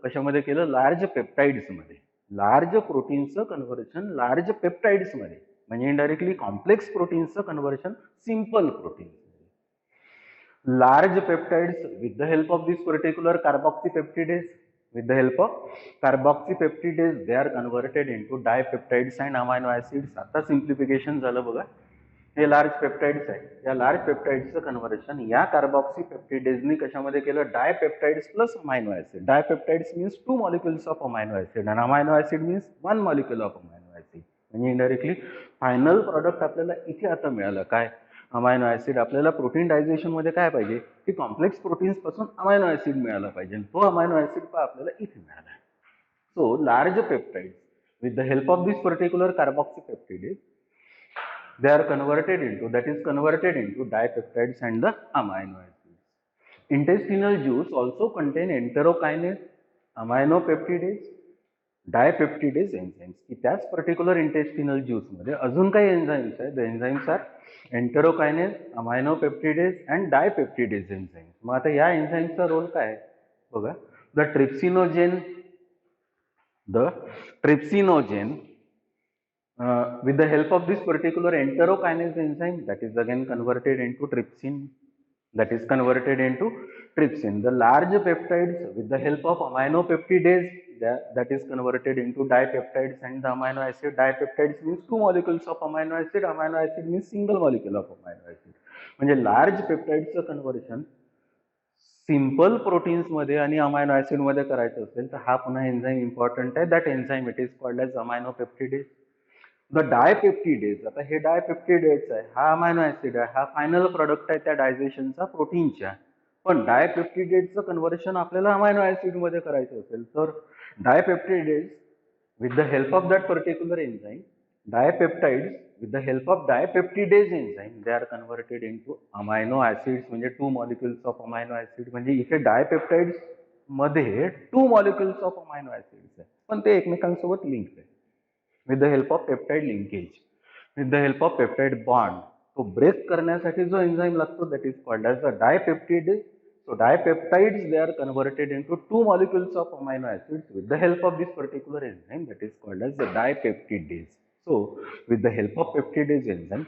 कशामध्ये केलं, लार्ज पेप्टाइड्स मध्ये. लार्ज प्रोटीनचं कन्व्हर्शन लार्ज पेप्टाइड्स मध्ये, म्हणजे इनडायरेक्टली कॉम्प्लेक्स प्रोटीन्सचं conversion simple protein. Large peptides with the help of this particular carboxypeptidase, with the help of carboxypeptidase they are converted into dipeptides and amino acids. आता सिम्प्लिफिकेशन झालं बघा. हे लार्ज पेप्टाइड्स आहे, या लार्ज पेप्टाइड्सचं कन्व्हर्शन या कार्बॉक्सीपेप्टिडेजनी कशामध्ये केलं, dipeptides plus amino acid. Dipeptides means 2 molecules of amino acid and amino acid means 1 molecule of amino acid. म्हणजे इनडायरेक्टली फायनल प्रॉडक्ट आपल्याला इथे आता मिळालं काय, अमायनो ऍसिड. आपल्याला प्रोटीन डायजेशन मध्ये काय पाहिजे की कॉम्प्लेक्स प्रोटीन्स पासून अमायनो ऍसिड मिळाला पाहिजे, तो अमायनो ऍसिड पण आपल्याला इथे मिळाला. So large peptide with the help of this particular carboxypeptidase they are converted into dipeptides and the amino acids. Intestinal juice also contain enterokinase, aminopeptidase, dipeptidase enzymes, की त्याच पर्टिक्युलर इंटेस्टिनल ज्यूसमध्ये अजून काही एन्झाईम्स आहेत. The enzymes are enterokinase, aminopeptidase and dipeptidase enzymes. मग आता या एन्झाईम्सचा रोल काय आहे बघा. The trypsinogen with the help of this particular enterokinase enzyme, that is again converted into trypsin, the large peptides with the help of aminopeptidase, that is converted into dipeptides, and the amino acid dipeptides means two molecules of amino acid means single molecule of amino acid. म्हणजे लार्ज पेप्टाइडचं कन्व्हर्शन सिंपल प्रोटीन्स मध्ये आणि अमायनो ऍसिड मध्ये करायचं असेल तर हा पुन्हा एन्झाईम इम्पॉर्टंट आहे. That enzyme it is called as aminopeptidase. The dipeptidase, आता हे डायपेप्टिडेज आहे, हा अमायनो ऍसिड आहे, हा फायनल प्रोडक्ट आहे त्या डायजेशनचा प्रोटीनच्या. पण डायपेप्टिडेजचं कन्व्हर्शन आपल्याला अमायनो ऍसिड मध्ये करायचं असेल तर डायपेप्टिडेज with the help of that particular enzyme, dipeptides with the help of dipeptidase enzyme, they are converted into amino acids, म्हणजे two molecules of amino acids. म्हणजे इथे डायपेप्टाइड्स मध्ये two molecules of amino acids आहे, पण ते एकमेकांसोबत लिंक आहे with the help of peptide linkage, with the help of peptide bond. तो ब्रेक करण्यासाठी जो एन्झाईम लागतो that is called as the dipeptidase. So dipeptides, they are converted into two molecules of amino acids with the help of this particular enzyme that is called as the dipeptidase. So with the help of peptidase enzyme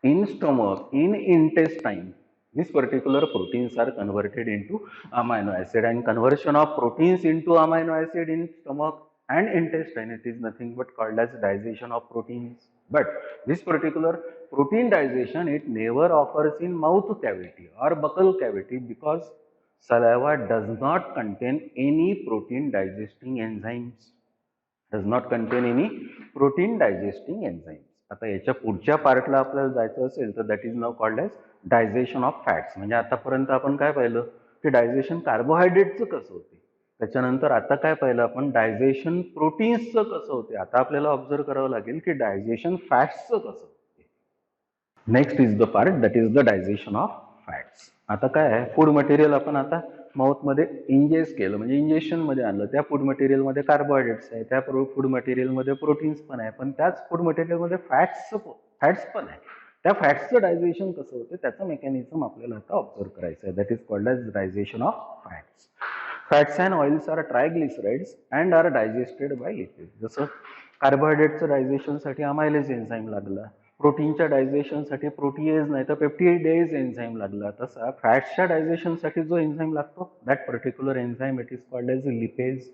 in stomach, in intestine, these particular proteins are converted into amino acid, and conversion of proteins into amino acid in stomach and intestine, it is nothing but called as digestion of proteins. But this particular protein digestion, it never occurs in mouth cavity or buccal cavity because saliva does not contain any protein digesting enzymes. Does not contain any protein digesting enzymes. आता याच्या पुढच्या पार्टला आपल्याला जायचं असेल तर that is now called as digestion of fats. म्हणजे आतापर्यंत आपण काय पाहिलं की डायजेशन कार्बोहायड्रेटचं कसं होते, त्याच्यानंतर आता काय पाहिलं आपण डायजेशन प्रोटीन्सचं कसं होते. आता आपल्याला ऑब्झर्व करावं लागेल की डायजेशन फॅट्सचं कसं होते. Next is the part that is the digestion of fats. आता काय आहे, फूड मटेरियल आपण आता माउथमध्ये इंजेस्ट केलं म्हणजे इंजेक्शनमध्ये आणलं, त्या फूड मटेरियलमध्ये कार्बोहायड्रेट्स आहे, त्या फूड मटेरियलमध्ये प्रोटीन्स पण आहे, पण त्याच फूड मटेरियलमध्ये फॅट्स पण आहे. त्या फॅट्सचं डायजेशन कसं होतं त्याचं मेकॅनिझम आपल्याला आता ऑब्झर्व करायचं आहे. That is called as digestion of fats. Fats and oils are triglycerides and are digested by lipid. जसं कार्बोहायड्रेटचं डायजेशनसाठी अमायलेज एन्झाईम लागला, प्रोटीनच्या डायजेशनसाठी प्रोटीएज नाही तर पेप्टिडेज एन्झाईम लागला, तसा फॅट्सच्या डायजेशनसाठी जो एन्झाईम लागतो that particular enzyme it is called as lipase.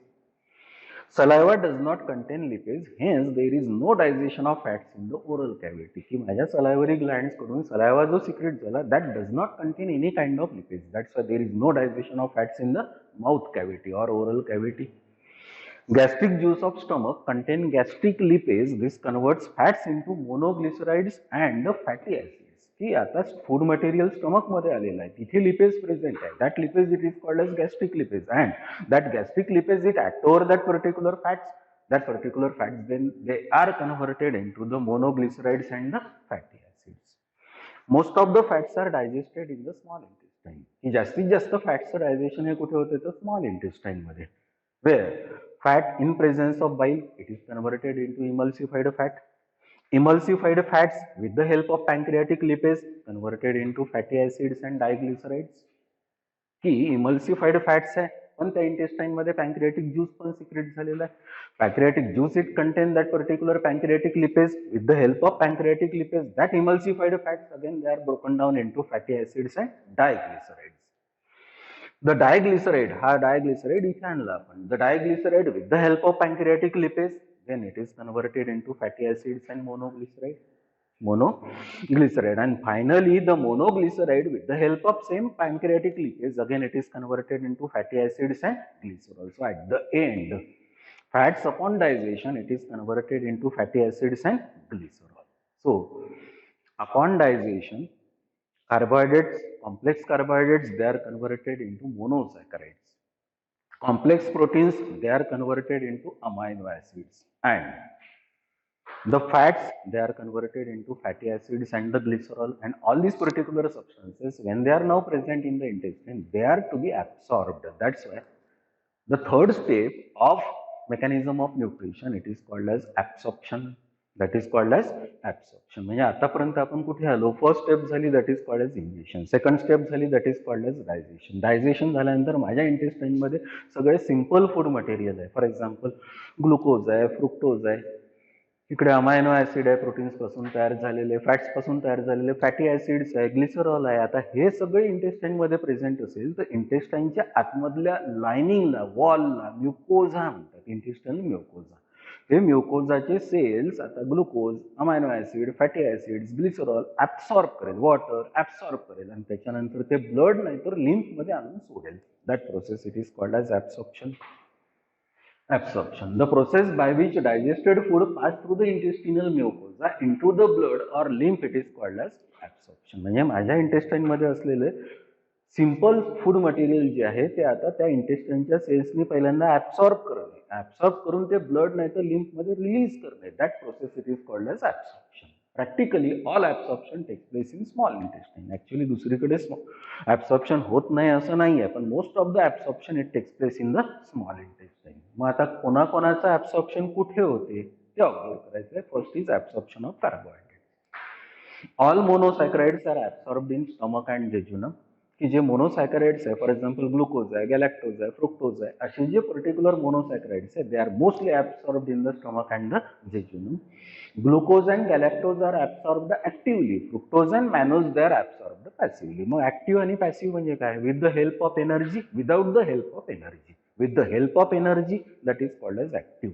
Saliva does not contain lipase, hence there is no digestion of fats in the oral cavity. की माझ्या salivary glands कडून saliva जो secrete झाला that does not contain any kind of lipase. That's why there is no digestion of fats in the mouth cavity or oral cavity. Gastric juice of stomach contain gastric lipase. This converts fats into monoglycerides and fatty acids. की आता फूड मटेरियल स्टमक मध्ये आलेलं आहे, तिथे लिपेज प्रेझेंट आहे. That lipase it is called as gastric lipase, and that gastric lipase it act over that particular fats. That particular fats then they are converted into the monoglycerides and the fatty acids. Most of the fats are digested in the small intestine. की जास्तीत जास्त फॅट्सचं डायजेशन हे कुठे होते तर स्मॉल इंटेस्टाईन मध्ये. Where fat in presence of bile it is converted into emulsified fat. Emulsified fats with the help of pancreatic lipase converted into fatty acids and diglycerides. की emulsified fats आहे पण त्या इंटेस्टाईन मध्ये पॅन्क्रियाटिक ज्यूस पण सिक्रेट झालेला आहे. Pancreatic juice it contain that particular pancreatic lipase. With the help of pancreatic lipase that emulsified fats again they are broken down into fatty acids and diglycerides. The diglyceride, हा diglyceride इथे आणला आपण. The diglyceride with the help of pancreatic lipase then it is converted into fatty acids and monoglyceride, and finally the monoglyceride with the help of same pancreatic lipase again it is converted into fatty acids and glycerol. So at the end fats upon digestion it is converted into fatty acids and glycerol. So upon digestion carbohydrates, complex carbohydrates, they are converted into monosaccharides. Complex proteins, they are converted into amino acids, and the fats, they are converted into fatty acids and the glycerol, and all these particular substances when they are now present in the intestine they are to be absorbed. That's why the third step of mechanism of nutrition, it is called as absorption. That is called as absorption. म्हणजे आतापर्यंत आपण कुठे आलो? फर्स्ट स्टेप झाली, that is called as injection. Second step झाली, that is called as digestion. Digestion झाल्यानंतर माझ्या इंटेस्टाईनमध्ये सगळे सिंपल फूड मटेरियल आहे. फॉर एक्झाम्पल ग्लुकोज आहे, फ्रुक्टोज आहे, इकडे अमायनो ऍसिड आहे प्रोटीन्स पासून तयार झालेले, फॅट्स पासून तयार झालेले, फॅटी ऍसिड्स आहे, ग्लिसरॉल आहे. आता हे सगळे इंटेस्टाईन मध्ये प्रेझेंट असेल तर इंटेस्टाईनच्या आतमधल्या लायनिंगला, वॉलला म्युकोझा म्हणतात, इंटेस्टाईनल म्युकोझा. हे म्युकोझाचे सेल्स आता glucose, amino acid, fatty acids, glycerol absorb करेल, वॉटर ऍब्सॉर्ब करेल आणि त्याच्यानंतर ते ब्लड नाही तर लिम्फ मध्ये आणून सोडेल. That process it is called as absorption. Absorption, the process by which digested food pass through the intestinal mucosa into the blood or lymph, it is called as absorption. म्हणजे माझ्या इंटेस्टाईन मध्ये असलेले सिंपल फूड मटेरियल जे आहे ते आता त्या इंटेस्टाईनच्या सेल्सनी पहिल्यांदा ऍब्सॉर्ब करणे, ऍब्सॉर्ब करून ते ब्लड नाही तर लिम्फ मध्ये रिलीज करणे. That process it is called as absorption. Practically all absorption takes place in small intestine. Actually दुसरीकडे ऍब्सॉर्प्शन होत नाही असं नाही आहे, पण most of the absorption it takes place in the small intestine. मग आता कोणाकोणाचं ऍब्सॉर्प्शन कुठे होते ते ऑब्झर्व करायचं. First is absorption of carbohydrate. All monosaccharides are absorbed in stomach and jejunum. की जे मोनोसॅकराइड्स आहे, फॉर एक्झाम्पल ग्लुकोज आहे, गॅलॅक्टोज आहे, फ्रुक्टोज आहे, असे जे पर्टिक्युलर मोनोसॅकराइड्स आहे, they are mostly absorbed in the stomach and the jejunum. Glucose and galactose are absorbed actively. Fructose and mannose they are absorbed passively. मग ऍक्टिव्ह आणि पॅसिव्ह म्हणजे काय? With the help of energy, without the help of energy. With the help of energy, that is called as active.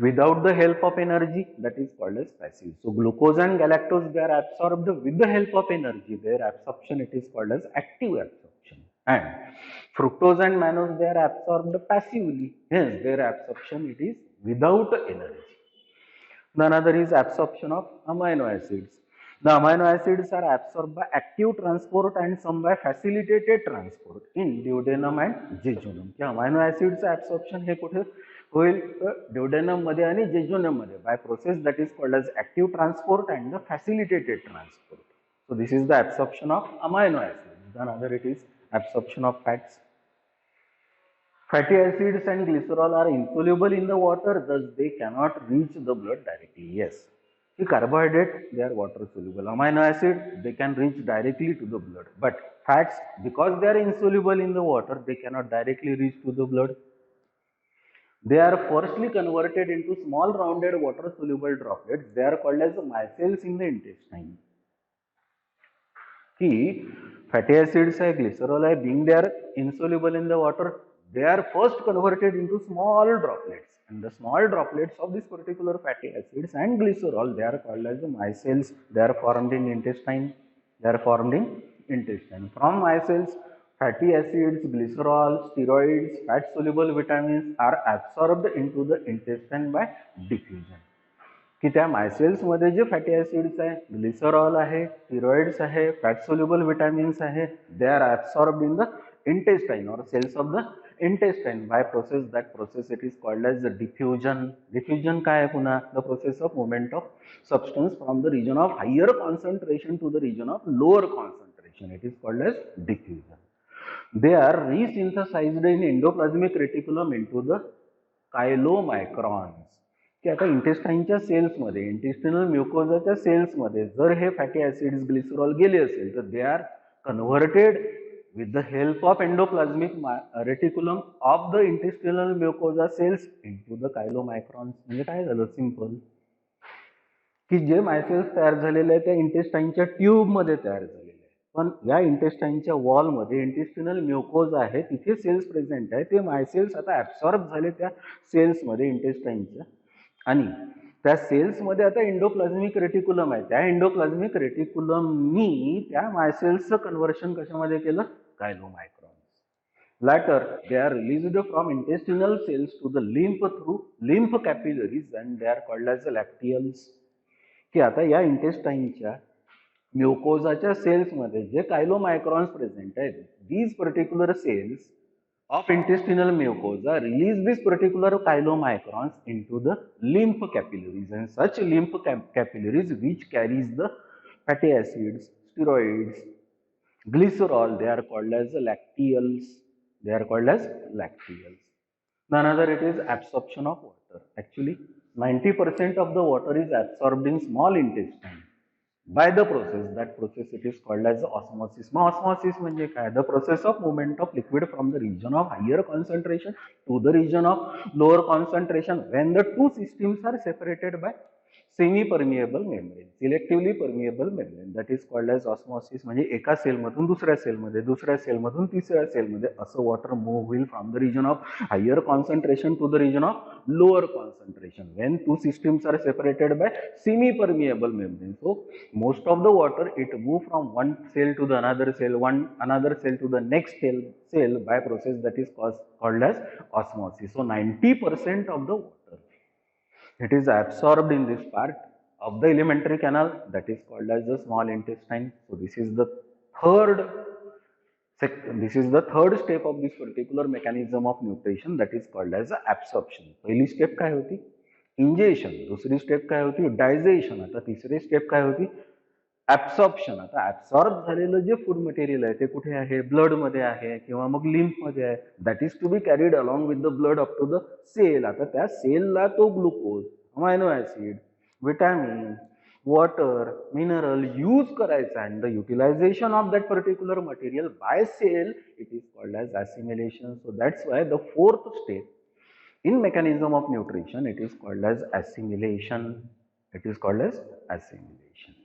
Without the help of energy, that is called as passive. So glucose and galactose, they are absorbed with the help of energy. Their absorption, it is called as active absorption. And fructose and mannose, they are absorbed passively. Hence their absorption, it is without energy. The another is absorption of amino acids. The amino acids are absorbed by active transport and some by facilitated transport in duodenum and jejunum. कि amino acids absorption हे कुठे होईल? तर duodenum मध्ये आणि jejunum मध्ये by process that is called as active transport and the facilitated transport. So this is the absorption of amino acids. Then another it is absorption of fats. Fatty acids and glycerol are insoluble in the water, thus they cannot reach the blood directly. Yes. The carbohydrate, they are water soluble. Amino acid, they can reach directly to the blood. But fats, because they are insoluble in the water, they cannot directly reach to the blood. They are firstly converted into small rounded water soluble droplets. They are called as micelles in the intestine. कि fatty acids है, glycerol है, being they are insoluble in the water, they are first converted into small droplets. And the small droplets of this particular fatty acids and glycerol, they are called as the micelles. They are formed in intestine. They are formed in intestine. From micelles, fatty acids, glycerol, steroids, fat soluble vitamins are absorbed into the intestine by diffusion. की त्या मायसेल्स मध्ये जे फॅटी ऍसिड्स आहे, ग्लिसरॉल आहे, स्टिरॉइड्स आहे, फॅट सोल्युबल विटामिन्स आहे, they are absorbed in the intestine or cells of the intestine by process. That process it is called as the diffusion. Diffusion काय आहे? पुन्हा the process of movement of substance from the region of higher concentration to the region of lower concentration. It is called as diffusion. They are resynthesized in endoplasmic reticulum into the chylomicrons. की आता इंटेस्टाईनच्या सेल्समध्ये, इंटेस्टिनल म्युकोजाच्या सेल्समध्ये जर हे फॅटी ऍसिड्स, ग्लिसरॉल गेले असेल तर they are converted with the help of endoplasmic reticulum of the intestinal mucosa cells into the chylomicrons. म्हणजे काय झालं? सिंपल की जे मायसेल्स तयार झालेले आहेत त्या इंटेस्टाईनच्या ट्यूबमध्ये तयार झालेले आहेत. पण या इंटेस्टाईनच्या वॉलमध्ये इंटेस्टिनल म्युकोज आहे, तिथे सेल्स प्रेझेंट आहे. ते मायसेल्स आता ऍब्सॉर्ब झाले त्या सेल्समध्ये इंटेस्टाईनच्या, आणि त्या सेल्समध्ये आता एंडोप्लाझ्मिक रेटिक्युलम आहे. त्या एंडोप्लाझ्मिक रेटिक्युलमनी त्या मायसेल्सचं कन्व्हर्शन कशामध्ये केलं? कायलोमायक्रॉन्स. Later, they are released from intestinal cells to the lymph through lymph capillaries and they are called as lacteals. की आता या इंटेस्टाईनच्या म्युकोजाच्या सेल्समध्ये जे कायलोमायक्रॉन्स प्रेझेंट आहेत, these particular cells of intestinal mucosa release this particular chylomicrons into the lymph capillaries, and such lymph capillaries which carries the fatty acids, steroids, glycerol, they are called as lacteals. They are called as lacteals. None other, it is absorption of water. Actually, 90% of the water is absorbed in small intestine by the process. That process it is called as osmosis. Osmosis म्हणजे काय? The process of movement of liquid from the region of higher concentration to the region of lower concentration when the two systems are separated by semi-permeable membrane, selectively permeable membrane, that is called as osmosis. म्हणजे एका सेलमधून दुसऱ्या सेलमध्ये, दुसऱ्या सेलमधून तिसऱ्या सेलमध्ये असं वॉटर मूव्ह होईल from the region of higher concentration to the region of lower concentration when two systems are separated by semi-permeable membrane. So most of the water it move from one cell to the another cell, another cell to the next cell by process that is called as osmosis. So 90% of the water it is absorbed in this part of the alimentary canal, that is called as the small intestine. So this is the third step of this particular mechanism of nutrition, that is called as absorption. पहिली स्टेप काय होती? इंजेशन. दुसरी स्टेप काय होती? डायजेशन. आता तिसरी स्टेप काय होती? ऍब्सॉर्प्शन. आता ऍब्सॉर्ब झालेलं जे फूड मटेरियल आहे ते कुठे आहे? ब्लड मध्ये आहे किंवा मग लिम्फ मध्ये आहे. That is to be carried along with the blood up to the cell. आता त्या सेलला तो glucose, amino acid, vitamin, water, mineral use करायचा, and the utilization of that particular material by cell, it is called as assimilation. So that's why the fourth step in mechanism of nutrition, it is called as assimilation. It is called as assimilation.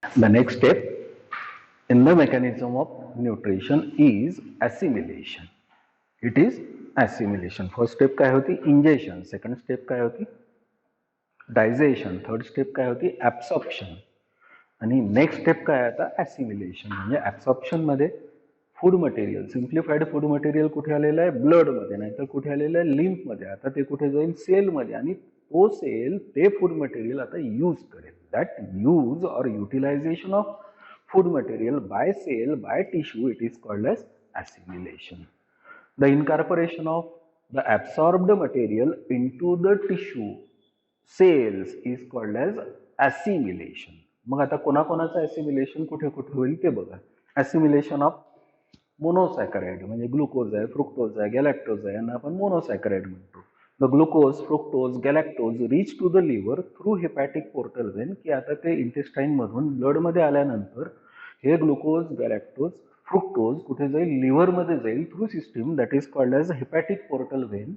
The next step in the mechanism of nutrition is assimilation. It is assimilation. First step काय होती? इंजेशन. सेकंड स्टेप काय होती? डायजेशन. थर्ड स्टेप काय होती? ऍब्सॉर्प्शन. आणि नेक्स्ट स्टेप काय आता? ऍसिमिलेशन. म्हणजे ऍब्सॉर्प्शन मध्ये food material, simplified food material कुठे आलेलं आहे? ब्लड मध्ये, नाहीतर कुठे आलेलं आहे? लिम्फ मध्ये. आता ते कुठे जाईल? सेल मध्ये. आणि तो सेल ते फूड मटेरियल आता यूज करेल. दॅट यूज और utilisation of food material by cell, by tissue, it is called as assimilation. The incorporation of the absorbed material into the tissue cells is called as assimilation. मग आता कोणाकोणाचं assimilation कुठे कुठे होईल ते बघा. assimilation of मोनोसॅकराइड म्हणजे ग्लुकोज आहे, फ्रुक्टोज आहे, गॅलॅक्टोज आहे, यांना आपण मोनोसॅकराइड म्हणतो. The glucose, fructose, galactose reach to the liver through hepatic portal vein, की आता ते इंटेस्टाईन मधून ब्लड मध्ये आल्यानंतर हे ग्लुकोज, गॅलॅक्टोज, फ्रुक्टोज कुठे जाईल? लिव्हर मध्ये जाईल through system that is called as hepatic portal vein.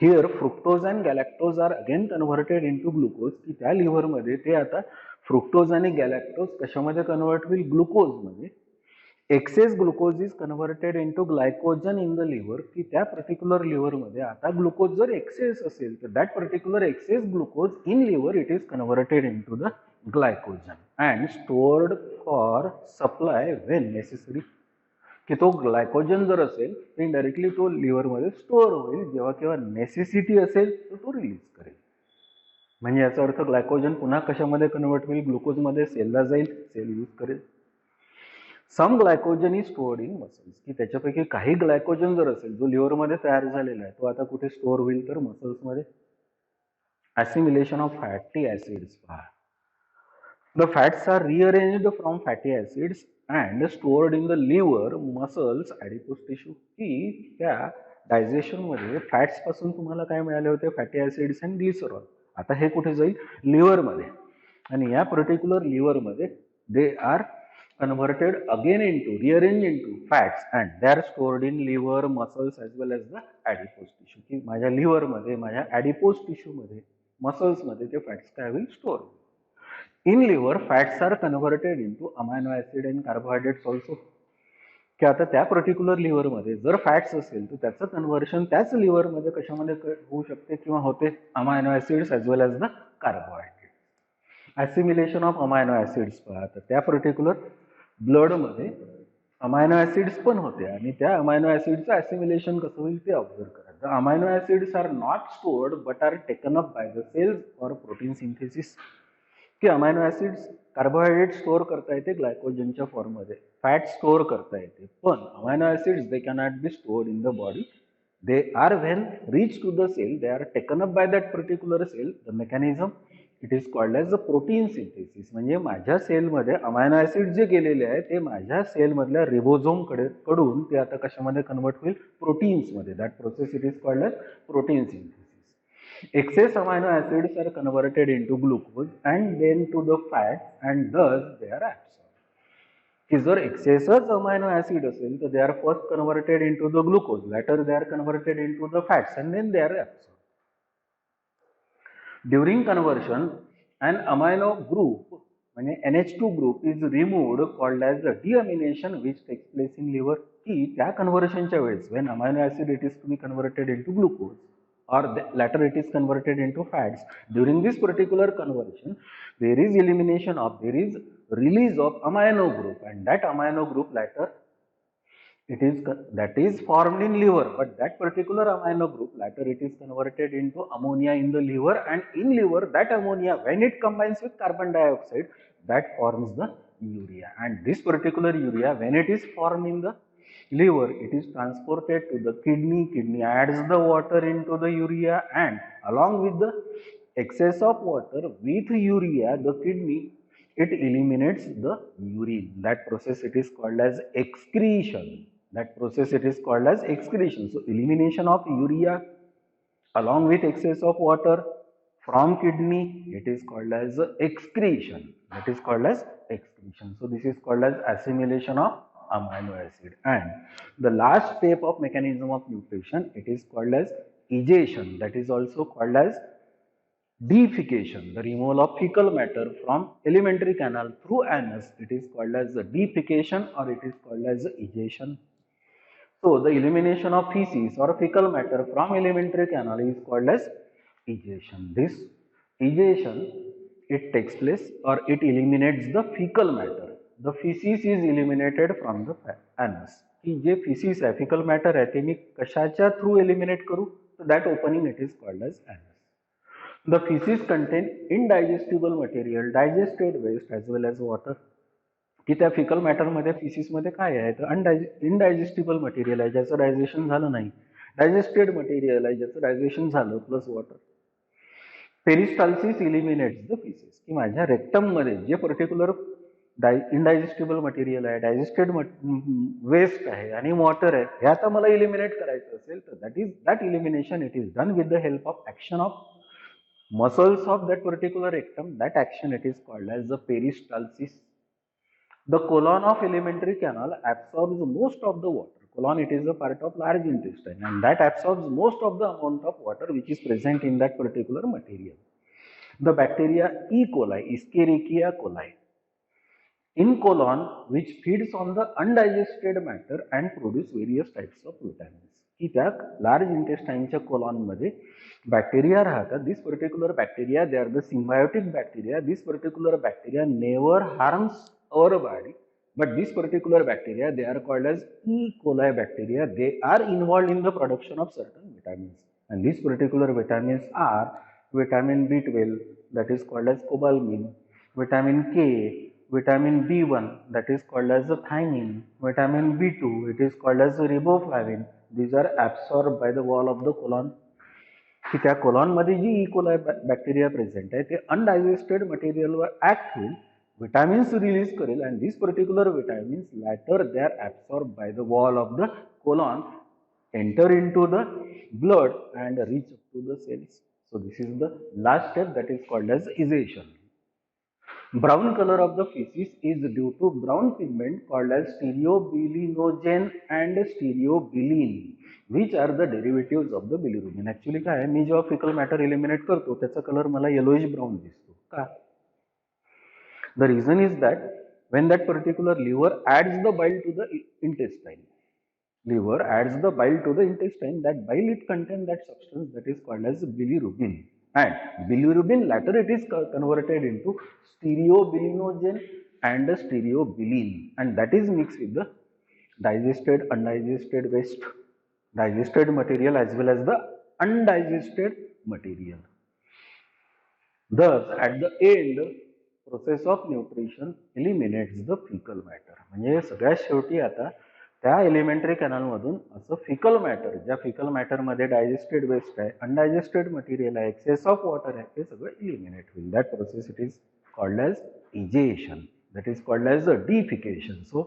Here fructose and galactose are again converted into glucose, की त्या लिव्हर मध्ये ते आता फ्रुक्टोज आणि गॅलॅक्टोज कशामध्ये कन्वर्ट होईल? ग्लुकोज मध्ये. Excess glucose is converted into glycogen in the liver, की त्या पर्टिक्युलर लिव्हर मध्ये आता ग्लुकोज जर एक्सेस असेल तर that particular excess glucose in liver it is converted into the glycogen and stored for supply when necessary, की तो ग्लायकोजन जर असेल तर इनडायरेक्टली तो लिव्हरमध्ये स्टोअर होईल, जेव्हा केव्हा नेसेसिटी असेल तर तो रिलीज करेल. म्हणजे याचा अर्थ ग्लायकोजन पुन्हा कशामध्ये कन्वर्ट होईल? ग्लुकोजमध्ये. सेलला जाईल, सेल यूज करेल. Some glycogen is stored in muscles, की त्याच्यापैकी काही ग्लायकोजन जर असेल जो लिव्हरमध्ये तयार झालेला आहे तो आता कुठे स्टोअर होईल? तर मसल्समध्ये. ऍसिमिलेशन ऑफ फॅटी ऍसिड्स पहा. The fats are rearranged from fatty acids and stored in the liver, muscles, adipose tissue. की त्या डायजेशन मध्ये फॅट्स पासून तुम्हाला काय मिळाले होते? Fatty acids and glycerol. आता हे कुठे जाईल? लिव्हर मध्ये. आणि या पर्टिक्युलर लिव्हर मध्ये they are converted again into, rearrange into fats and they are stored in liver, muscles as well as the adipose tissue. की माझ्या लिव्हर मध्ये, माझ्या ऍडिपोज टिश्यू मध्ये, मसल्स मध्ये ते फॅट्स काय होईल? स्टोअर होईल. In liver, fats are converted into amino acid and carbohydrates also. की आता त्या पर्टिक्युलर लिव्हर मध्ये जर फॅट्स असेल तर त्याचं कन्व्हर्शन त्याच लिव्हर मध्ये कशामध्ये होऊ शकते किंवा होते? Amino acids as well as the carbohydrate. Assimilation of amino acids पहा. तर त्या पर्टिक्युलर ब्लड मध्ये अमायनो ऍसिड्स पण होते आणि त्या अमायनो ऍसिडचं ऍसिमिलेशन कसं होईल ते ऑब्झर्व करा. The amino acids are not stored but are taken up by the cells for protein synthesis. की अमायनो ऍसिड्स, कार्बोहायड्रेट स्टोअर करता येते ग्लायकोजनच्या फॉर्ममध्ये, फॅट स्टोअर करता येते, पण amino acids they cannot be stored in the body. They are when reach to the cell, they are taken up by that particular cell. The mechanism it is called as the protein synthesis. म्हणजे माझ्या सेलमध्ये अमायनो ऍसिड जे गेलेले आहे ते माझ्या सेलमधल्या रिबोझोम कडून ते आता कशामध्ये कन्वर्ट होईल, प्रोटीन्समध्ये. That process it is called as protein synthesis. Excess amino acids are converted into glucose and then to the fats and thus they are absorbed. की जर एक्सेसच अमायनो ऍसिड असेल तर they are first converted into the glucose, later they are converted into the fats and then they are absorb. During conversion an amino group म्हणजे NH2 group is removed called as the deamination which takes place in liver. की त्या कन्व्हर्शनच्या वेळेस when amino acid it is to be converted into glucose or the later it is converted into fats. During this particular conversion there is release of amino group, and that amino group later that is formed in liver, but that particular amino group later it is converted into ammonia in the liver, and in liver that ammonia when it combines with carbon dioxide that forms the urea, and this particular urea when it is formed in the liver it is transported to the kidney adds the water into the urea, and along with the excess of water with urea the kidney it eliminates the urine. That process it is called as excretion. So elimination of urea along with excess of water from kidney it is called as excretion. So this is called as assimilation of amino acid. And the last step of mechanism of nutrition it is called as egestion, that is also called as defecation, the removal of fecal matter from alimentary canal through anus. It is called as the defecation or it is called as the egestion. So the elimination of feces or fecal matter from alimentary canal is called as egestion. This egestion it takes place or it eliminates the fecal matter. The feces is eliminated from the anus. की जे feces आहे, fecal matter आहे ते मी कशाच्या थ्रू एलिमिनेट करू, so that opening it is called as anus. The feces contain indigestible material, digested waste as well as water. की त्या फिकल मॅटरमध्ये फिसिसमध्ये काय आहे तर इनडायजेस्टिबल मटेरियल आहे ज्याचं डायजेशन झालं नाही, डायजेस्टेड मटेरियल आहे ज्याचं डायजेशन झालं plus water. Peristalsis eliminates the faeces. की माझ्या रेक्टममध्ये जे पर्टिक्युलर इनडायजेस्टिबल मटेरियल आहे, डायजेस्टेड वेस्ट आहे आणि वॉटर आहे हे आता मला इलिमिनेट करायचं असेल तर that elimination it is done with the help of action of muscles of that particular rectum. That action it is called as the peristalsis. The colon of alimentary canal absorbs most of the water. Colon it is a part of large intestine and that absorbs most of the amount of water which is present in that particular material. The bacteria E. coli, Escherichia coli, in colon which feeds on the undigested matter and produce various types of vitamins. की त्या लार्ज इंटेस्टाइनच्या कोलॉनमध्ये बॅक्टेरिया राहतात. This particular bacteria they are the symbiotic bacteria. This particular bacteria never harms our body, but this particular bacteria they are called as E. coli bacteria. They are involved in the production of certain vitamins, and these particular vitamins are vitamin B12 that is called as cobalamin, vitamin K, vitamin B1 that is called as the thiamine, vitamin B2 it is called as riboflavin. These are absorbed by the wall of the colon. की त्या कोलॉनमध्ये जी E. coli बॅक्टेरिया प्रेझेंट आहे ते अनडायजेस्टेड मटेरियलवर ऍक्ट होईल, vitamins release करेल, and these particular vitamins later they are absorbed by the wall of the colon, enter into the blood and reach up to the cells. So this is the last step that is called as egestion. Brown color of the feces is due to brown pigment called as stereobilinogen and stereobilin, which are the derivatives of the bilirubin. Actually काय मी जेव्हा fecal matter eliminate करतो त्याचा कलर मला yellowish brown दिसतो का? The reason is that when that particular liver adds the bile to the intestine, that bile it contains that substance that is called as bilirubin, and bilirubin later it is converted into stereobilinogen and stereobilin, and that is mixed with the digested, undigested waste, digested material as well as the undigested material. Thus at the end process of nutrition eliminates the faecal matter. म्हणजे सगळ्यात शेवटी आता त्या एलिमेंटरी कॅनलमधून असं फिकल मॅटर, ज्या फिकल मॅटरमध्ये डायजेस्टेड वेस्ट आहे, अनडायजेस्टेड मटेरियल आहे, एक्सेस ऑफ वॉटर आहे, ते सगळं इलिमिनेट होईल. That process it is called as egestion. That is called as the defecation. So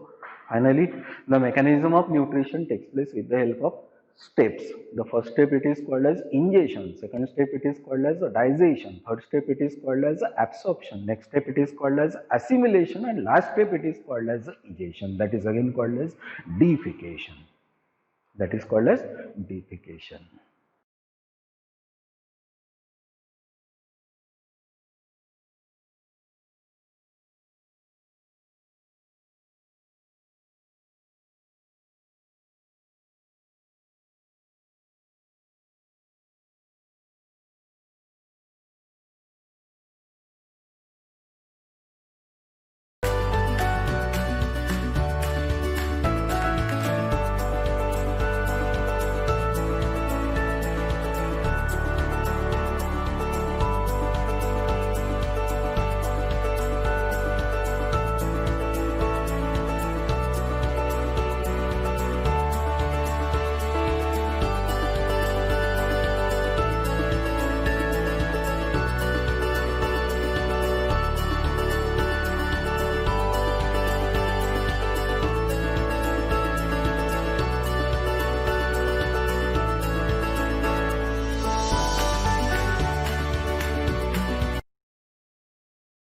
finally the mechanism of nutrition takes place with the help of steps. The first step it is called as ingestion, second step it is called as digestion, third step it is called as absorption, next step it is called as assimilation, and last step it is called as egestion. That is again called as defecation. That is called as defecation.